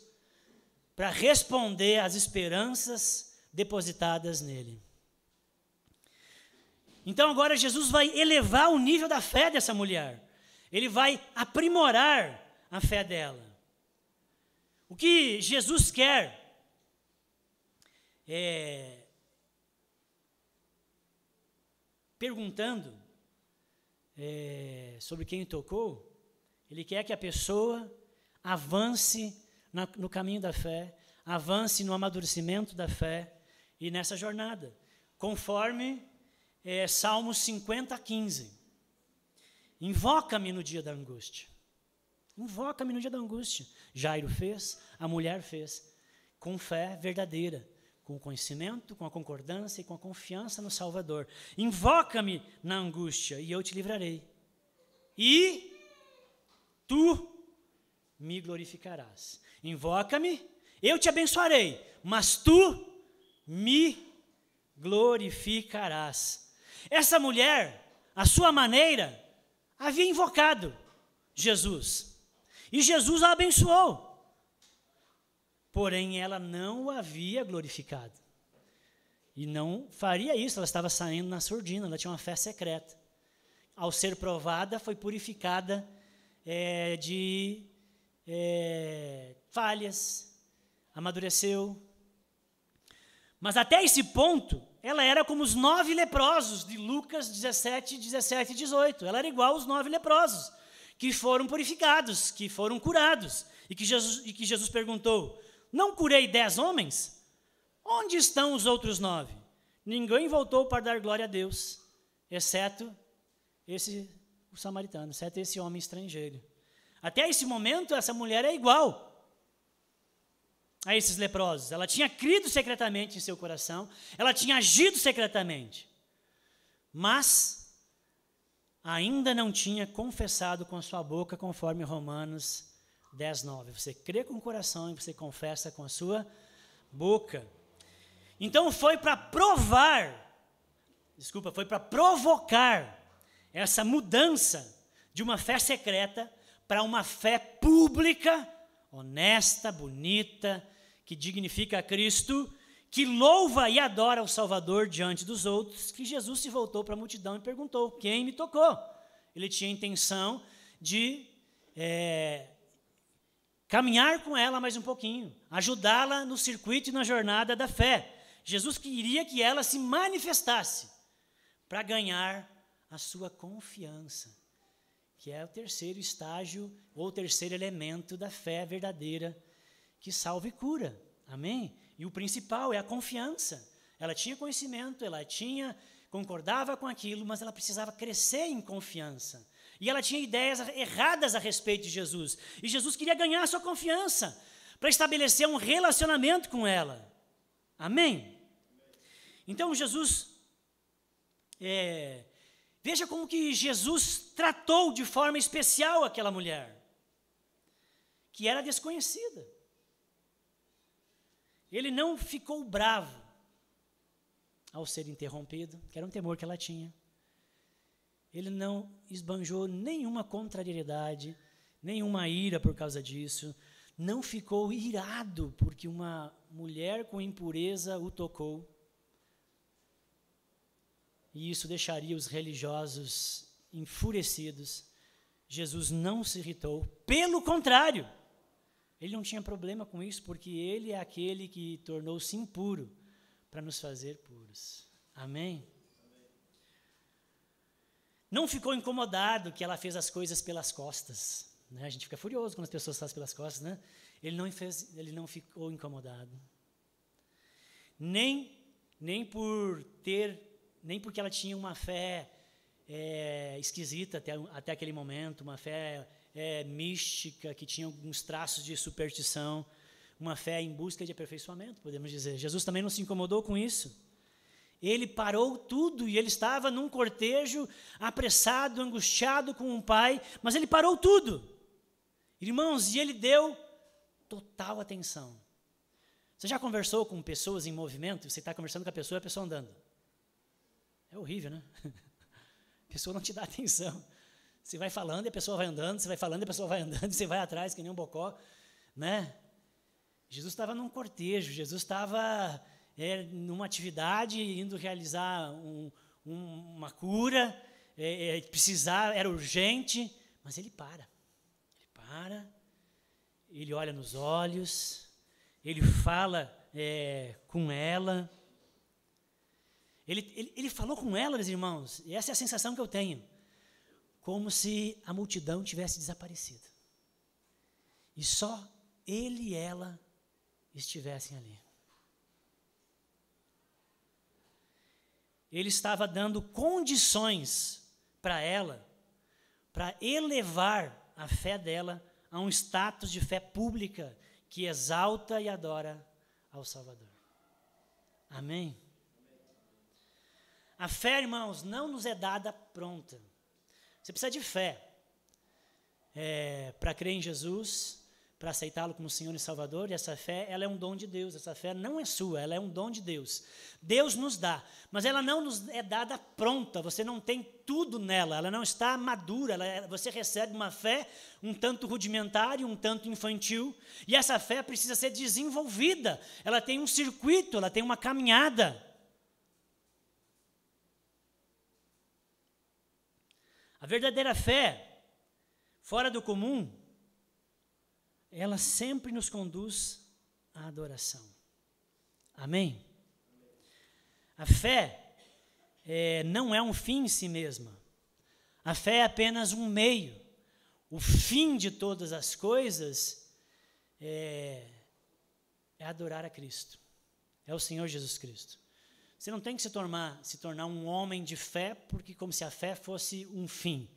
para responder às esperanças depositadas nele. Então agora Jesus vai elevar o nível da fé dessa mulher. Ele vai aprimorar a fé dela. O que Jesus quer perguntando sobre quem tocou, ele quer que a pessoa avance no caminho da fé, avance no amadurecimento da fé e nessa jornada, conforme Salmos 50:15. Invoca-me no dia da angústia. Invoca-me no dia da angústia. Jairo fez, a mulher fez, com fé verdadeira, com o conhecimento, com a concordância e com a confiança no Salvador. Invoca-me na angústia e eu te livrarei. E tu me glorificarás. Invoca-me, eu te abençoarei, mas tu me glorificarás. Essa mulher, à sua maneira, havia invocado Jesus. E Jesus a abençoou. Porém, ela não o havia glorificado. E não faria isso, ela estava saindo na surdina, ela tinha uma fé secreta. Ao ser provada, foi purificada de falhas, amadureceu. Mas até esse ponto, ela era como os 9 leprosos de Lucas 17, 17 e 18. Ela era igual aos 9 leprosos, que foram purificados, que foram curados. E que Jesus perguntou, não curei 10 homens? Onde estão os outros 9? Ninguém voltou para dar glória a Deus, exceto o samaritano, exceto esse homem estrangeiro. Até esse momento, essa mulher é igual a esses leprosos. Ela tinha crido secretamente em seu coração, ela tinha agido secretamente, mas ainda não tinha confessado com a sua boca, conforme Romanos 10:9. Você crê com o coração e você confessa com a sua boca. Então foi para provocar essa mudança de uma fé secreta para uma fé pública, honesta, bonita, que dignifica a Cristo, que louva e adora o Salvador diante dos outros, que Jesus se voltou para a multidão e perguntou, quem me tocou? Ele tinha a intenção de caminhar com ela mais um pouquinho, ajudá-la no circuito e na jornada da fé. Jesus queria que ela se manifestasse para ganhar a sua confiança, que é o terceiro estágio ou o terceiro elemento da fé verdadeira que salva e cura. Amém? E o principal é a confiança. Ela tinha conhecimento, concordava com aquilo, mas ela precisava crescer em confiança. E ela tinha ideias erradas a respeito de Jesus. E Jesus queria ganhar a sua confiança para estabelecer um relacionamento com ela. Amém? Então Jesus, veja como que Jesus tratou de forma especial aquela mulher, que era desconhecida. Ele não ficou bravo ao ser interrompido, que era um temor que ela tinha. Ele não esbanjou nenhuma contrariedade, nenhuma ira por causa disso. Não ficou irado porque uma mulher com impureza o tocou. E isso deixaria os religiosos enfurecidos. Jesus não se irritou. Pelo contrário, ele não tinha problema com isso, porque ele é aquele que tornou-se impuro para nos fazer puros. Amém? Não ficou incomodado que ela fez as coisas pelas costas. Né? A gente fica furioso quando as pessoas fazem pelas costas, né? Ele não ficou incomodado. Nem porque ela tinha uma fé esquisita até aquele momento, uma fé mística, que tinha alguns traços de superstição, uma fé em busca de aperfeiçoamento, podemos dizer. Jesus também não se incomodou com isso. Ele parou tudo e ele estava num cortejo, apressado, angustiado com um pai, mas ele parou tudo. Irmãos, e ele deu total atenção. Você já conversou com pessoas em movimento? Você está conversando com a pessoa andando. É horrível, né? A pessoa não te dá atenção. Você vai falando e a pessoa vai andando, você vai falando e a pessoa vai andando, e você vai atrás que nem um bocó, né? Jesus estava num cortejo, Jesus estava numa atividade, indo realizar uma cura, era urgente, mas ele para, ele olha nos olhos, ele fala com ela, ele falou com ela, meus irmãos, e essa é a sensação que eu tenho, como se a multidão tivesse desaparecido, e só ele e ela estivessem ali. Ele estava dando condições para ela, para elevar a fé dela a um status de fé pública que exalta e adora ao Salvador. Amém? A fé, irmãos, não nos é dada pronta. Você precisa de fé para crer em Jesus, para aceitá-lo como Senhor e Salvador, e essa fé, ela é um dom de Deus, essa fé não é sua, ela é um dom de Deus. Deus nos dá, mas ela não nos é dada pronta, você não tem tudo nela, ela não está madura, você recebe uma fé um tanto rudimentar, um tanto infantil, e essa fé precisa ser desenvolvida, ela tem um circuito, ela tem uma caminhada. A verdadeira fé, fora do comum, ela sempre nos conduz à adoração. Amém? A fé não é um fim em si mesma. A fé é apenas um meio. O fim de todas as coisas é adorar a Cristo. É o Senhor Jesus Cristo. Você não tem que se tornar um homem de fé, porque como se a fé fosse um fim.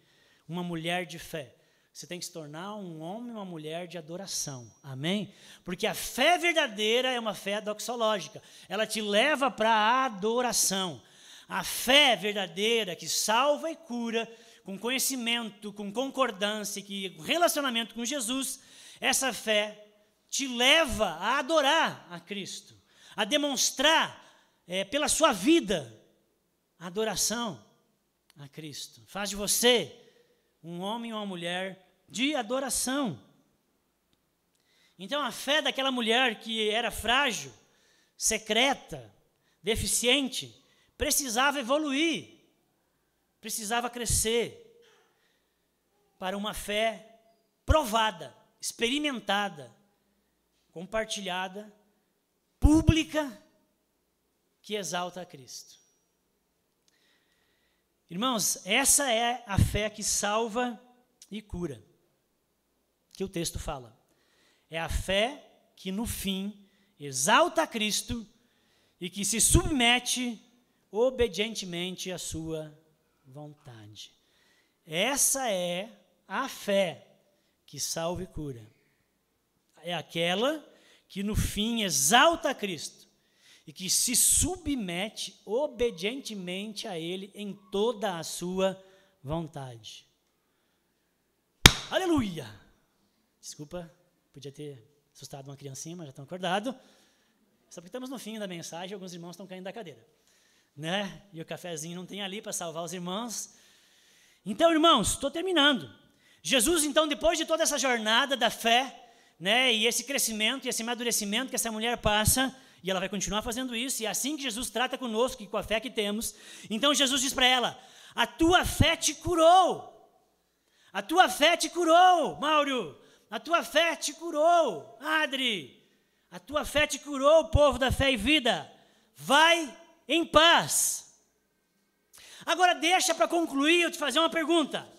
Uma mulher de fé. Você tem que se tornar um homem e uma mulher de adoração. Amém? Porque a fé verdadeira é uma fé doxológica. Ela te leva para a adoração. A fé verdadeira que salva e cura, com conhecimento, com concordância, com relacionamento com Jesus, essa fé te leva a adorar a Cristo. A demonstrar pela sua vida a adoração a Cristo. Faz de você um homem ou uma mulher de adoração. Então a fé daquela mulher que era frágil, secreta, deficiente, precisava evoluir, precisava crescer para uma fé provada, experimentada, compartilhada, pública, que exalta a Cristo. Irmãos, essa é a fé que salva e cura, que o texto fala. É a fé que no fim exalta a Cristo e que se submete obedientemente à sua vontade. Essa é a fé que salva e cura. É aquela que no fim exalta a Cristo e que se submete obedientemente a Ele em toda a sua vontade. Aleluia! Desculpa, podia ter assustado uma criancinha, mas já estão acordados. Só porque estamos no fim da mensagem, alguns irmãos estão caindo da cadeira. Né? E o cafezinho não tem ali para salvar os irmãos. Então, irmãos, estou terminando. Jesus, então, depois de toda essa jornada da fé, né, e esse crescimento, e esse amadurecimento que essa mulher passa, e ela vai continuar fazendo isso, e é assim que Jesus trata conosco, e com a fé que temos. Então, Jesus diz para ela, a tua fé te curou. A tua fé te curou, Mauro. A tua fé te curou, Adri. A tua fé te curou, povo da fé e vida. Vai em paz. Agora deixa para concluir eu te fazer uma pergunta.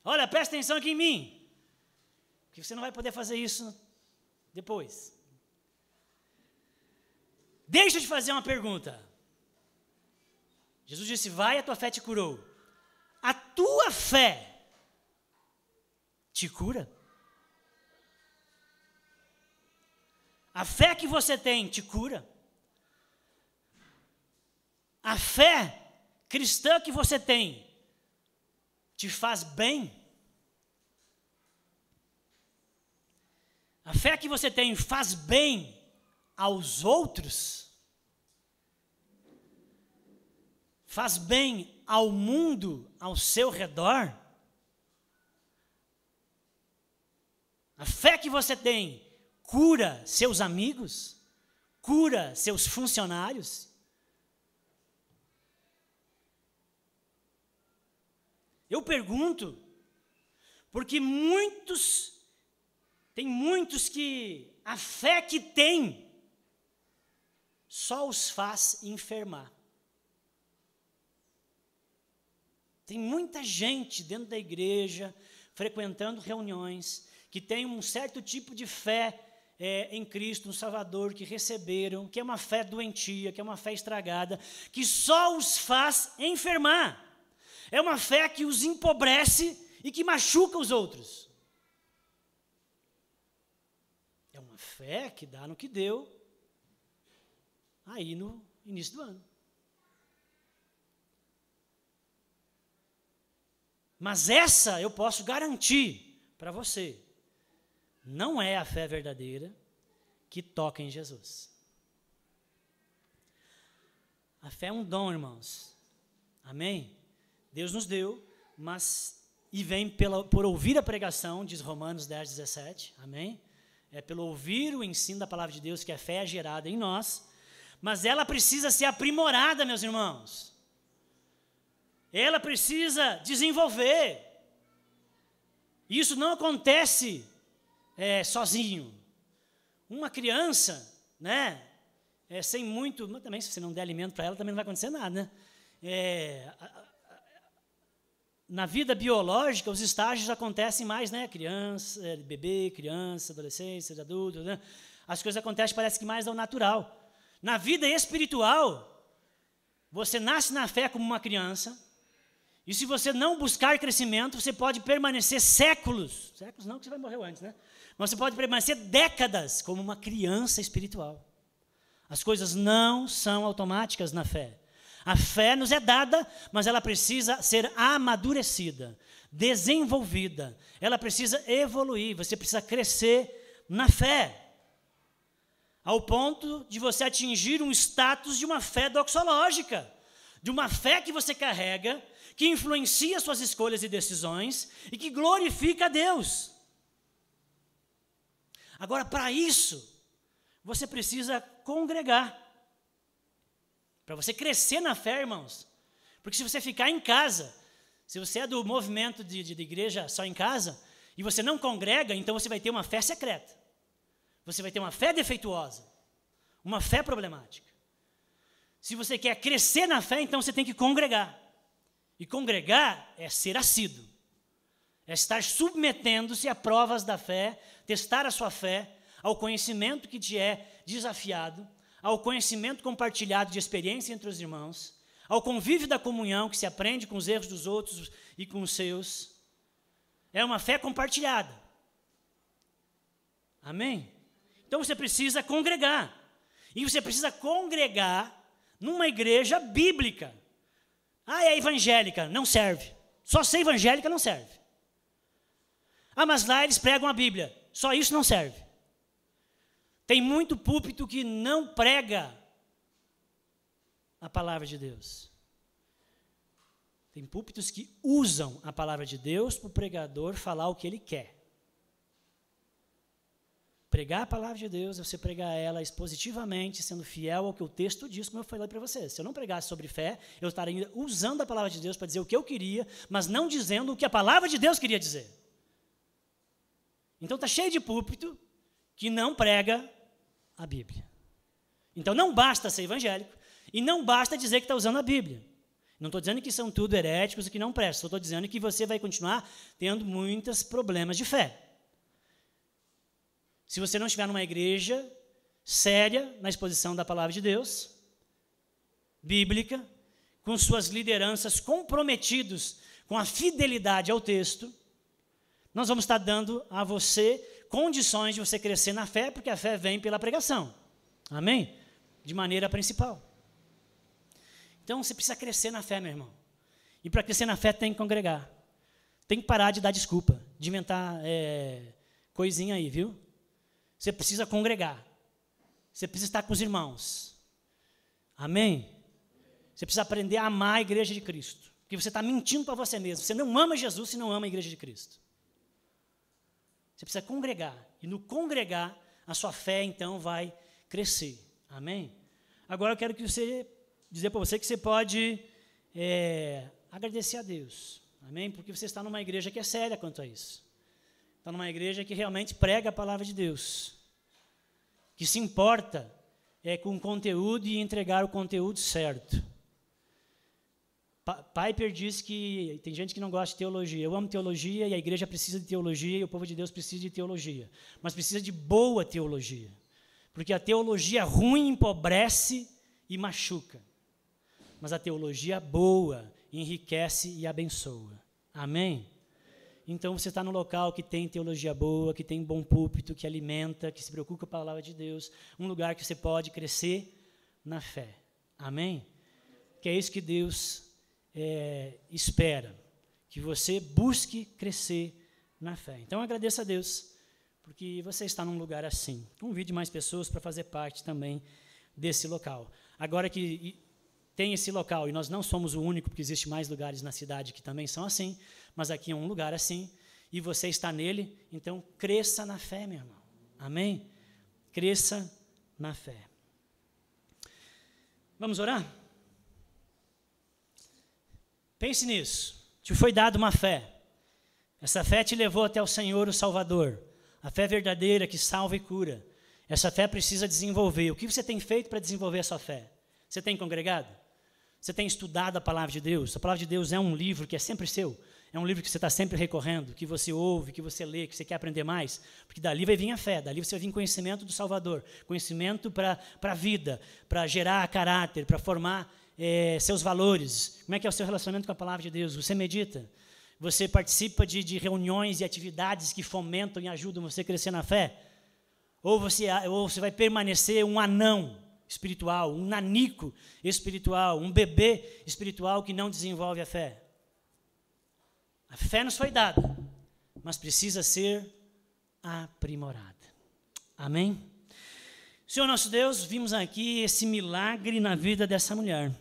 Olha, presta atenção aqui em mim. Porque você não vai poder fazer isso depois. Deixa eu te fazer uma pergunta. Jesus disse, vai, a tua fé te curou. A tua fé te cura? A fé que você tem te cura? A fé cristã que você tem te faz bem? A fé que você tem faz bem aos outros? Faz bem ao mundo ao seu redor? A fé que você tem cura seus amigos? Cura seus funcionários? Eu pergunto, porque tem muitos que a fé que tem só os faz enfermar. Tem muita gente dentro da igreja, frequentando reuniões, que tem um certo tipo de fé em Cristo, no Salvador, que receberam, que é uma fé doentia, que é uma fé estragada, que só os faz enfermar. É uma fé que os empobrece e que machuca os outros. É uma fé que dá no que deu, aí no início do ano. Mas essa eu posso garantir para você, não é a fé verdadeira que toca em Jesus. A fé é um dom, irmãos. Amém? Deus nos deu, e vem por ouvir a pregação, diz Romanos 10, 17. Amém? É pelo ouvir o ensino da palavra de Deus que a fé é gerada em nós, mas ela precisa ser aprimorada, meus irmãos. Ela precisa desenvolver. Isso não acontece sozinho. Uma criança, né, sem muito, mas também se você não der alimento para ela, também não vai acontecer nada, né? Na vida biológica, os estágios acontecem mais, né? Criança, bebê, criança, adolescência, adulto, né? As coisas acontecem, parece que mais ao natural. Na vida espiritual, você nasce na fé como uma criança, e se você não buscar crescimento, você pode permanecer séculos não, que você vai morrer antes, né? Mas você pode permanecer décadas como uma criança espiritual. As coisas não são automáticas na fé. A fé nos é dada, mas ela precisa ser amadurecida, desenvolvida. Ela precisa evoluir, você precisa crescer na fé. Ao ponto de você atingir um status de uma fé doxológica, de uma fé que você carrega, que influencia suas escolhas e decisões e que glorifica a Deus. Agora, para isso, você precisa congregar. Para você crescer na fé, irmãos. Porque se você ficar em casa, se você é do movimento de igreja só em casa, e você não congrega, então você vai ter uma fé secreta. Você vai ter uma fé defeituosa, uma fé problemática. Se você quer crescer na fé, então você tem que congregar. E congregar é ser assíduo. É estar submetendo-se a provas da fé, testar a sua fé, ao conhecimento que te é desafiado, ao conhecimento compartilhado de experiência entre os irmãos, ao convívio da comunhão que se aprende com os erros dos outros e com os seus. É uma fé compartilhada. Amém? Então você precisa congregar. E você precisa congregar numa igreja bíblica. É evangélica, não serve. Só ser evangélica não serve. Mas lá eles pregam a Bíblia. Só isso não serve. Tem muito púlpito que não prega a palavra de Deus. Tem púlpitos que usam a palavra de Deus para o pregador falar o que ele quer. Pregar a palavra de Deus é você pregar ela expositivamente, sendo fiel ao que o texto diz, como eu falei para vocês. Se eu não pregasse sobre fé, eu estaria usando a palavra de Deus para dizer o que eu queria, mas não dizendo o que a palavra de Deus queria dizer. Então está cheio de púlpito que não prega a Bíblia. Então não basta ser evangélico e não basta dizer que está usando a Bíblia. Não estou dizendo que são tudo heréticos e que não prestam, estou dizendo que você vai continuar tendo muitos problemas de fé. Se você não estiver numa igreja séria na exposição da palavra de Deus, bíblica, com suas lideranças comprometidos com a fidelidade ao texto, nós vamos estar dando a você condições de você crescer na fé, porque a fé vem pela pregação. Amém? De maneira principal. Então, você precisa crescer na fé, meu irmão. E para crescer na fé, tem que congregar. Tem que parar de dar desculpa, de inventar coisinha aí, viu? Você precisa congregar. Você precisa estar com os irmãos. Amém? Você precisa aprender a amar a igreja de Cristo. Porque você está mentindo para você mesmo. Você não ama Jesus se não ama a igreja de Cristo. Você precisa congregar. E no congregar, a sua fé, então, vai crescer. Amém? Agora eu quero dizer para você que você pode agradecer a Deus. Amém? Porque você está numa igreja que é séria quanto a isso. Está numa igreja que realmente prega a palavra de Deus. Que se importa com o conteúdo e entregar o conteúdo certo. Piper diz que tem gente que não gosta de teologia. Eu amo teologia e a igreja precisa de teologia e o povo de Deus precisa de teologia. Mas precisa de boa teologia. Porque a teologia ruim empobrece e machuca. Mas a teologia boa enriquece e abençoa. Amém? Então você está no local que tem teologia boa, que tem bom púlpito, que alimenta, que se preocupa com a palavra de Deus. Um lugar que você pode crescer na fé. Amém? Que é isso que Deus espera, que você busque crescer na fé. Então, eu agradeço a Deus, porque você está num lugar assim. Convide mais pessoas para fazer parte também desse local. Agora que tem esse local, e nós não somos o único, porque existem mais lugares na cidade que também são assim, mas aqui é um lugar assim, e você está nele, então cresça na fé, meu irmão. Amém? Cresça na fé. Vamos orar? Pense nisso. Te foi dada uma fé. Essa fé te levou até o Senhor, o Salvador. A fé verdadeira que salva e cura. Essa fé precisa desenvolver. O que você tem feito para desenvolver a sua fé? Você tem congregado? Você tem estudado a palavra de Deus? A palavra de Deus é um livro que é sempre seu. É um livro que você está sempre recorrendo, que você ouve, que você lê, que você quer aprender mais. Porque dali vai vir a fé, dali você vai vir conhecimento do Salvador, conhecimento para a vida, para gerar caráter, para formar seus valores. Como é que é o seu relacionamento com a palavra de Deus? Você medita? Você participa de reuniões e atividades que fomentam e ajudam você a crescer na fé? Ou você vai permanecer um anão espiritual, um nanico espiritual, um bebê espiritual que não desenvolve a fé? A fé nos foi dada, mas precisa ser aprimorada. Amém? Senhor nosso Deus, vimos aqui esse milagre na vida dessa mulher.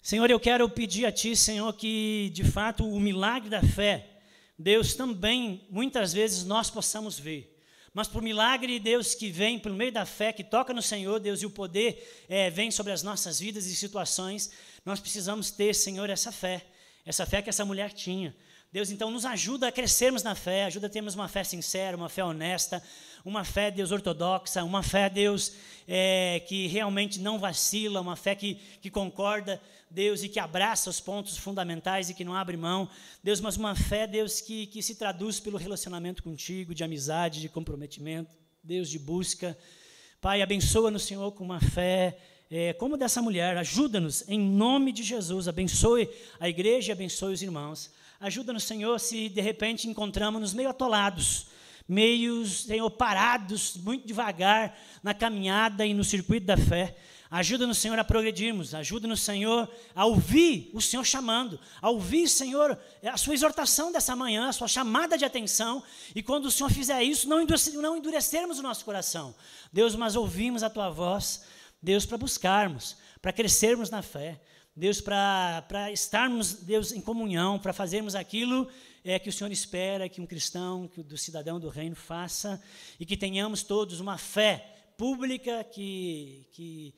Senhor, eu quero pedir a Ti, Senhor, que de fato o milagre da fé, Deus, também muitas vezes nós possamos ver. Mas por milagre, Deus, que vem por meio da fé, que toca no Senhor, Deus, e o poder vem sobre as nossas vidas e situações, nós precisamos ter, Senhor, essa fé que essa mulher tinha. Deus, então, nos ajuda a crescermos na fé, ajuda a termos uma fé sincera, uma fé honesta, uma fé, Deus, ortodoxa, uma fé, Deus, que realmente não vacila, uma fé que concorda, Deus, e que abraça os pontos fundamentais e que não abre mão. Deus, mas uma fé, Deus, que se traduz pelo relacionamento contigo, de amizade, de comprometimento, Deus, de busca. Pai, abençoa-nos, Senhor, com uma fé como dessa mulher. Ajuda-nos, em nome de Jesus. Abençoe a igreja e abençoe os irmãos. Ajuda-nos, Senhor, se de repente encontramos-nos meio atolados, meio, Senhor, parados, muito devagar na caminhada e no circuito da fé. Ajuda-nos, Senhor, a progredirmos. Ajuda-nos, Senhor, a ouvir o Senhor chamando, a ouvir, Senhor, a sua exortação dessa manhã, a sua chamada de atenção. E quando o Senhor fizer isso, não endurecermos o nosso coração. Deus, mas ouvimos a Tua voz, Deus, para buscarmos, para crescermos na fé. Deus, para estarmos, Deus, em comunhão, para fazermos aquilo que o Senhor espera que um cristão, que do cidadão do reino faça, e que tenhamos todos uma fé pública que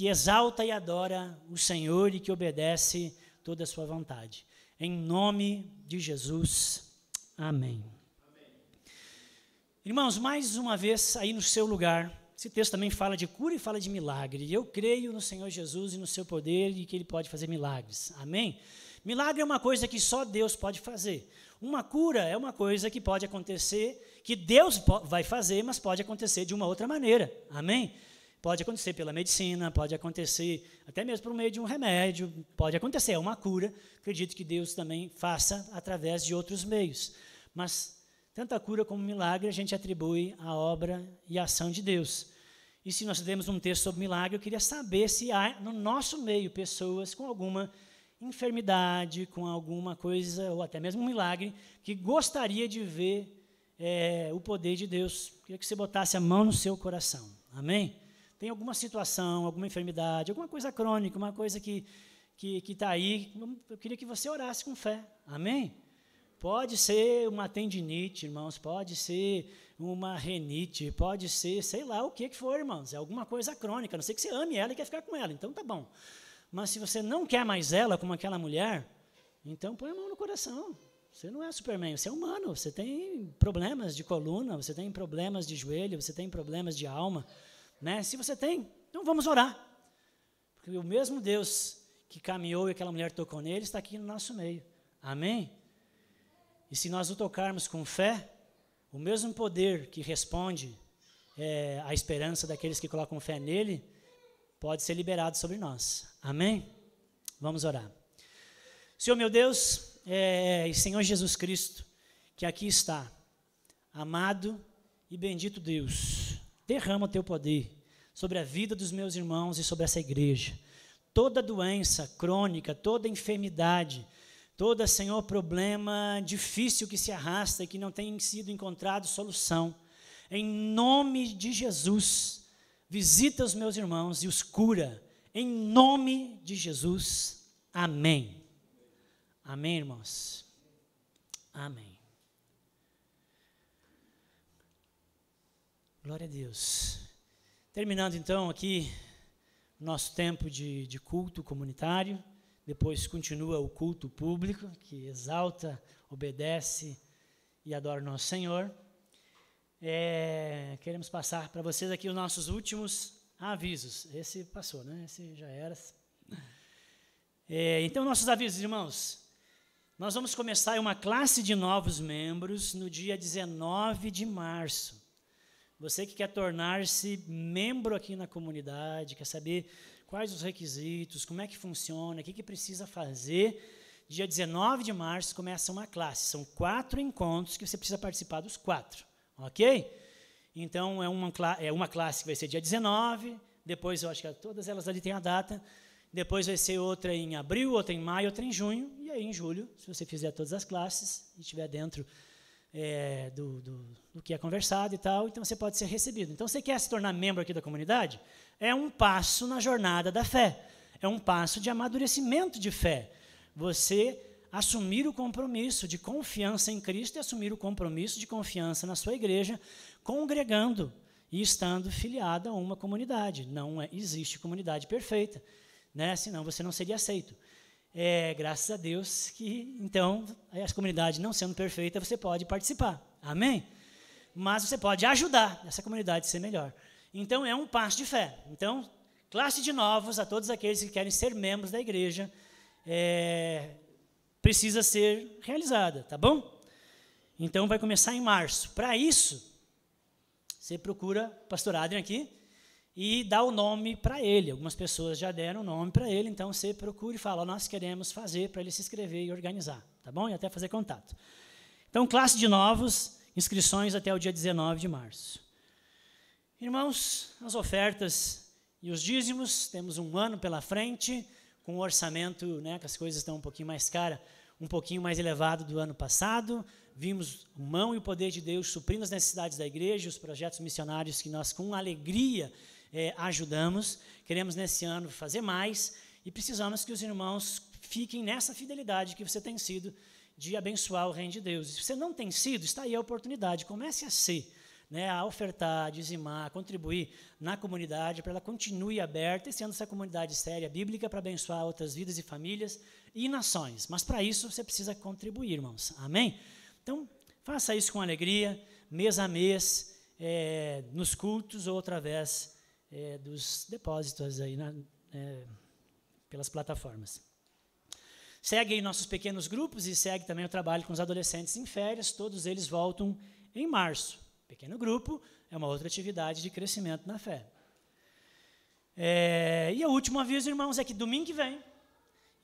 exalta e adora o Senhor e que obedece toda a sua vontade. Em nome de Jesus, amém. Irmãos, mais uma vez aí no seu lugar, esse texto também fala de cura e fala de milagre. E eu creio no Senhor Jesus e no seu poder e que Ele pode fazer milagres. Amém? Milagre é uma coisa que só Deus pode fazer. Uma cura é uma coisa que pode acontecer, que Deus vai fazer, mas pode acontecer de uma outra maneira. Amém? Pode acontecer pela medicina, pode acontecer até mesmo por meio de um remédio, pode acontecer, é uma cura. Acredito que Deus também faça através de outros meios. Mas tanto a cura como o milagre a gente atribui à obra e à ação de Deus. E se nós temos um texto sobre milagre, eu queria saber se há no nosso meio pessoas com alguma enfermidade, com alguma coisa, ou até mesmo um milagre, que gostaria de ver o poder de Deus. Queria que você botasse a mão no seu coração. Amém? Tem alguma situação, alguma enfermidade, alguma coisa crônica, uma coisa que está aí, eu queria que você orasse com fé. Amém? Pode ser uma tendinite, irmãos, pode ser uma renite, pode ser, sei lá o que for, irmãos, é alguma coisa crônica, a não sei que você ame ela e quer ficar com ela, então tá bom. Mas se você não quer mais ela como aquela mulher, então põe a mão no coração. Você não é Superman, você é humano, você tem problemas de coluna, você tem problemas de joelho, você tem problemas de alma, né? Se você tem, então vamos orar. Porque o mesmo Deus que caminhou e aquela mulher tocou nele está aqui no nosso meio. Amém? E se nós o tocarmos com fé, o mesmo poder que responde à esperança daqueles que colocam fé nele, pode ser liberado sobre nós. Amém? Vamos orar. Senhor meu Deus, e Senhor Jesus Cristo, que aqui está, amado e bendito Deus, derrama o teu poder sobre a vida dos meus irmãos e sobre essa igreja. Toda doença crônica, toda enfermidade, todo, Senhor, problema difícil que se arrasta e que não tem sido encontrado solução, em nome de Jesus, visita os meus irmãos e os cura, em nome de Jesus. Amém. Amém, irmãos? Amém. Glória a Deus. Terminando então aqui nosso tempo de culto comunitário, depois continua o culto público, que exalta, obedece e adora o nosso Senhor. Queremos passar para vocês aqui os nossos últimos avisos. Esse passou, né? Esse já era. Então, nossos avisos, irmãos. Nós vamos começar uma classe de novos membros no dia 19 de março. Você que quer tornar-se membro aqui na comunidade, quer saber quais os requisitos, como é que funciona, o que precisa fazer, dia 19 de março começa uma classe. São 4 encontros que você precisa participar dos 4, ok? Então, é uma classe que vai ser dia 19, depois eu acho que todas elas ali têm a data, depois vai ser outra em abril, outra em maio, outra em junho, e aí em julho, se você fizer todas as classes e estiver dentro do que é conversado e tal, então você pode ser recebido. Então, você quer se tornar membro aqui da comunidade? É um passo na jornada da fé, é um passo de amadurecimento de fé. Você assumir o compromisso de confiança em Cristo e assumir o compromisso de confiança na sua igreja, congregando e estando filiado a uma comunidade. Não existe comunidade perfeita, né? Senão você não seria aceito. Graças a Deus que, então, a comunidade não sendo perfeita, você pode participar. Amém? Mas você pode ajudar essa comunidade a ser melhor. Então, é um passo de fé. Então, classe de novos, a todos aqueles que querem ser membros da igreja, precisa ser realizada, tá bom? Então, vai começar em março. Para isso, você procura o pastor Adrian aqui, e dá o nome para ele. Algumas pessoas já deram o nome para ele, então você procura e fala, nós queremos fazer para ele se inscrever e organizar, tá bom? E até fazer contato. Então, classe de novos, inscrições até o dia 19 de março. Irmãos, as ofertas e os dízimos, temos um ano pela frente, com o orçamento, né, que as coisas estão um pouquinho mais caras, um pouquinho mais elevado do ano passado. Vimos a mão e o poder de Deus suprindo as necessidades da igreja, os projetos missionários que nós, com alegria, ajudamos. Queremos, nesse ano, fazer mais e precisamos que os irmãos fiquem nessa fidelidade que você tem sido de abençoar o reino de Deus. E se você não tem sido, está aí a oportunidade. Comece a ser, né, a ofertar, a dizimar, a contribuir na comunidade para ela continue aberta e sendo essa comunidade séria, bíblica, para abençoar outras vidas e famílias e nações. Mas para isso você precisa contribuir, irmãos. Amém? Então, faça isso com alegria, mês a mês, nos cultos ou através dos depósitos aí pelas plataformas. Segue aí nossos pequenos grupos e segue também o trabalho com os adolescentes em férias. Todos eles voltam em março. Pequeno grupo é uma outra atividade de crescimento na fé. E o último aviso, irmãos, é que domingo que vem,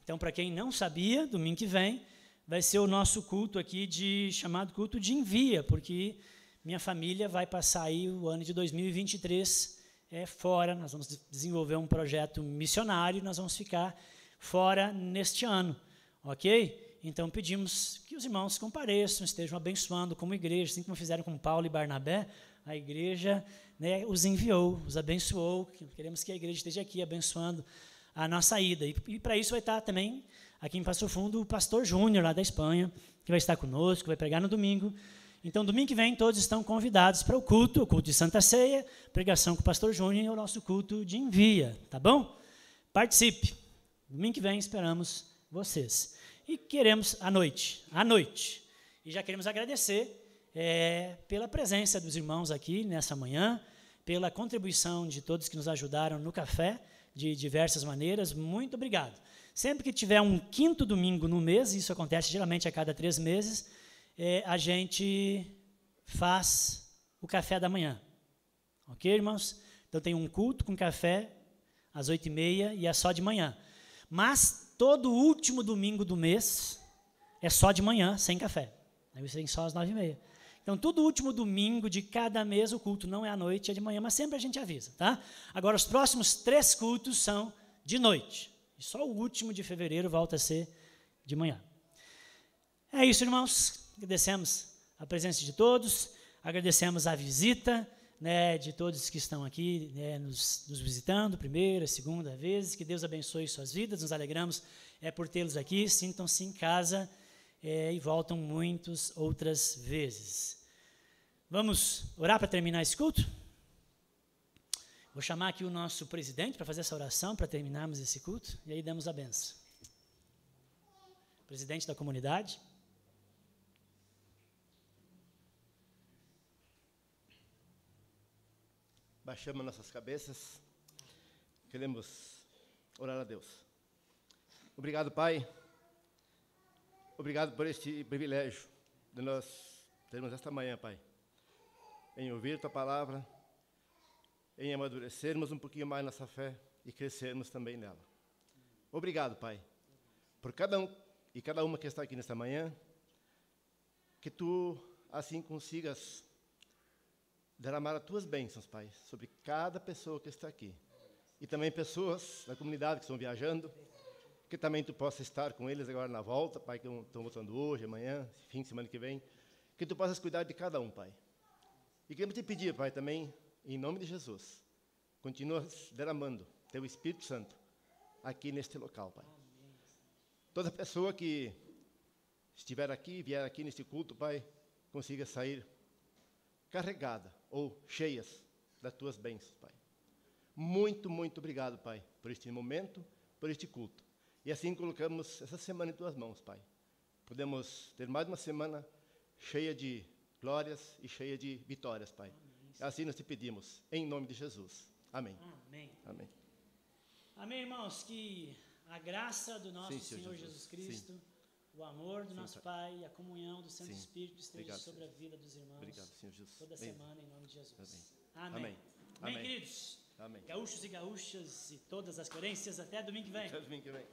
então, para quem não sabia, domingo que vem, vai ser o nosso culto aqui chamado culto de envia, porque minha família vai passar aí o ano de 2023 fora. Nós vamos desenvolver um projeto missionário, nós vamos ficar fora neste ano, ok? Então pedimos que os irmãos compareçam, estejam abençoando como igreja, assim como fizeram com Paulo e Barnabé. A igreja, né, os enviou, os abençoou. Queremos que a igreja esteja aqui abençoando a nossa ida. E para isso vai estar também aqui em Passo Fundo o pastor Júnior, lá da Espanha, que vai estar conosco, vai pregar no domingo. Então, domingo que vem, todos estão convidados para o culto de Santa Ceia, pregação com o pastor Júnior e o nosso culto de envia, tá bom? Participe. Domingo que vem esperamos vocês. E queremos, à noite, e já queremos agradecer pela presença dos irmãos aqui nessa manhã, pela contribuição de todos que nos ajudaram no café, de diversas maneiras. Muito obrigado. Sempre que tiver um quinto domingo no mês, isso acontece geralmente a cada 3 meses, a gente faz o café da manhã. Ok, irmãos? Então, tem um culto com café às 8h30 e é só de manhã. Mas, todo último domingo do mês é só de manhã, sem café. Aí você tem só às 9h30. Então, todo último domingo de cada mês, o culto não é à noite, é de manhã, mas sempre a gente avisa, tá? Agora, os próximos 3 cultos são de noite. E só o último de fevereiro volta a ser de manhã. É isso, irmãos. Agradecemos a presença de todos, agradecemos a visita, né, de todos que estão aqui, né, nos visitando, primeira, segunda vez. Que Deus abençoe suas vidas, nos alegramos por tê-los aqui. Sintam-se em casa e voltam muitas outras vezes. Vamos orar para terminar esse culto? Vou chamar aqui o nosso presidente para fazer essa oração, para terminarmos esse culto, e aí damos a benção. Presidente da comunidade. Baixamos nossas cabeças, queremos orar a Deus. Obrigado, Pai. Obrigado por este privilégio de nós termos esta manhã, Pai, em ouvir Tua palavra, em amadurecermos um pouquinho mais nossa fé e crescermos também nela. Obrigado, Pai, por cada um e cada uma que está aqui nesta manhã, que Tu assim consigas derramar as Tuas bênçãos, Pai, sobre cada pessoa que está aqui. E também pessoas da comunidade que estão viajando, que também Tu possa estar com eles agora na volta, Pai, que estão voltando hoje, amanhã, fim de semana que vem, que Tu possas cuidar de cada um, Pai. E queremos Te pedir, Pai, também, em nome de Jesus, continua derramando Teu Espírito Santo aqui neste local, Pai. Toda pessoa que estiver aqui, vier aqui neste culto, Pai, consiga sair carregada ou cheias das Tuas bênçãos, Pai. Muito, muito obrigado, Pai, por este momento, por este culto. E assim colocamos essa semana em Tuas mãos, Pai. Podemos ter mais uma semana cheia de glórias e cheia de vitórias, Pai. Assim nós Te pedimos, em nome de Jesus. Amém. Amém. Amém. Amém, irmãos. Que a graça do nosso Senhor Jesus Cristo, Sim. o amor do Sim, nosso Pai. Pai e a comunhão do Santo Sim. Espírito esteja Obrigado, sobre Senhor. a vida dos irmãos. Obrigado, Senhor Jesus. Toda Amém. semana, em nome de Jesus. Amém. Amém. Amém. Amém, Amém. queridos. Amém. Gaúchos e gaúchas e todas as querências. Até domingo que vem. Até domingo que vem.